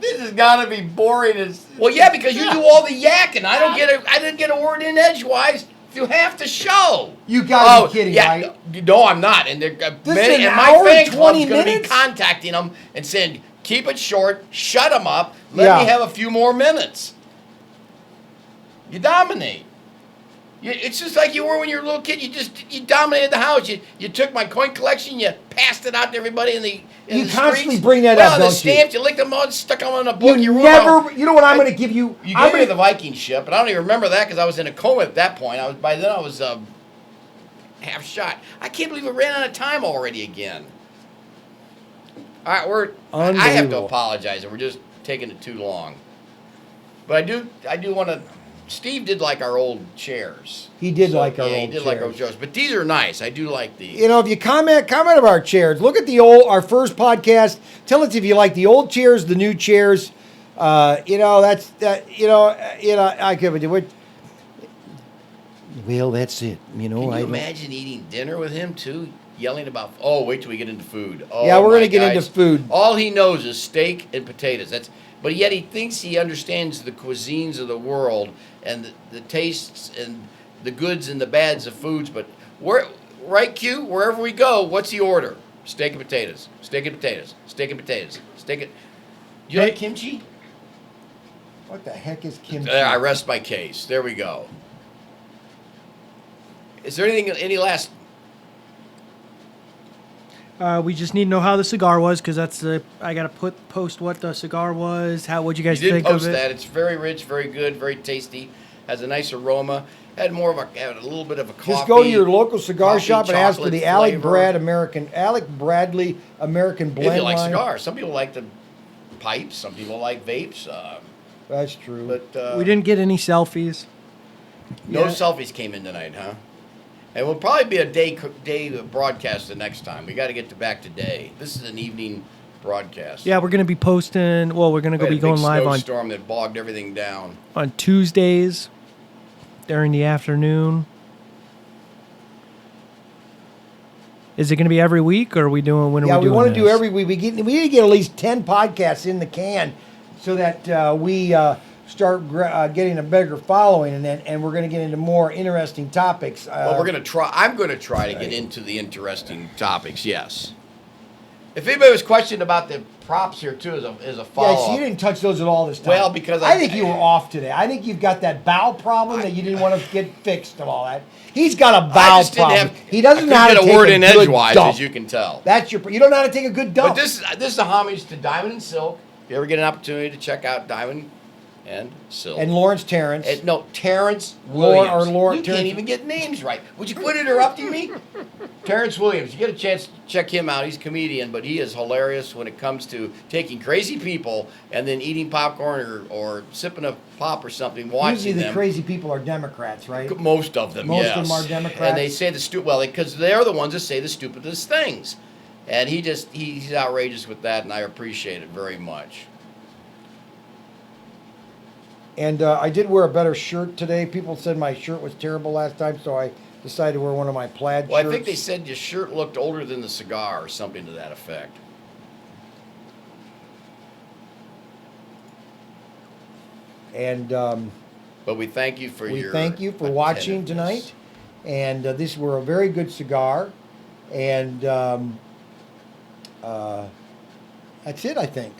This has got to be boring as. Well, yeah, because you do all the yakking. I didn't get a word in edgewise through half the show. You got to be kidding, right? No, I'm not. And is and an my hour fan and club's 20 going to be minutes? contacting them and saying, keep it short, shut them up, let Yeah. me have a few more minutes. You dominate. It's just like you were when you were a little kid. You dominated the house. You took my coin collection, you passed it out to everybody in the You the constantly streets. bring that well, up, the don't you? stamps, you licked them all, stuck them on a book. You wrote never. out- You know what I'm going to give you? You I'm gave me gonna- the Viking ship, but I don't even remember that because I was in a coma at that point. By then I was half shot. I can't believe we ran out of time already again. All right, I have to Unbelievable. apologize. We're just taking it too long. But I do want to. Steve did like our old chairs. He did like our yeah, old he did like our chairs. chairs. But these are nice. I do like these. If you comment about our chairs. Look at our first podcast. Tell us if you like the old chairs, the new chairs. That's that. I could do it. Well, that's it. Can you imagine eating dinner with him too? Yelling about, wait till we get into food. Oh, Yeah, we're my gonna get into guys. food. All he knows is steak and potatoes. But yet he thinks he understands the cuisines of the world and the tastes and the goods and the bads of foods. But right, Q, wherever we go, what's the order? Steak and potatoes. Steak and potatoes. Steak and potatoes. Do you like kimchi? What the heck is kimchi? I rest my case. There we go. Is there any last? We just need to know how the cigar was because I gotta post what the cigar was. What'd you guys You did think post of it? that. It's very rich, very good, very tasty. Has a nice aroma. Had a little bit of a coffee. Just go to your local cigar coffee, shop and ask for chocolate the Alec flavor. Bradley American Blend If you like line. cigars, some people like the pipes. Some people like vapes. That's true. But We didn't get any selfies. no Yeah. selfies came in tonight, huh? And we'll probably be a day broadcast the next time. We got to get back to day. This is an evening broadcast. Yeah, we're gonna be posting. Well, we're gonna We had be a going big live snowstorm that bogged everything down. on Tuesdays during the afternoon. Is it gonna be every week, or are we doing? When are Yeah, we we doing? want to do this? every week. We need to get at least 10 podcasts in the can so that we start getting a bigger following, and we're going to get into more interesting topics. Well, we're gonna try. I'm gonna try to get into the interesting topics. Yes. If anybody was questioning about the props here too, as a follow Yeah, so you didn't touch those at all this time. Well, because I think you were off today. I think you've got that bowel problem that you didn't want to get fixed and all that. He's got a I bowel just didn't problem. have. He doesn't know I how to couldn't take get a word in good edgewise, dump. as you can tell. That's your. You don't know how to take a good dump. But this is a homage to Diamond and Silk. If you ever get an opportunity to check out Diamond and Silk. And Lawrence Terrence. No, Terrence Lawrence- Williams. or Lawrence You Terrence. can't even get names right. Would you quit interrupting me? Terrence Williams. You get a chance to check him out. He's a comedian, but he is hilarious when it comes to taking crazy people and then eating popcorn or sipping a pop or something, watching Usually the them. crazy people are Democrats, right? Most of them, Most yes. of them are Democrats. And they say the because they're the ones that say the stupidest things. And he's outrageous with that, and I appreciate it very much. And I did wear a better shirt today. People said my shirt was terrible last time, so I decided to wear one of my plaid Well, shirts. I think they said your shirt looked older than the cigar or something to that effect. And But we thank you for we thank you for watching tonight. And these were a very good cigar. And that's it, I think.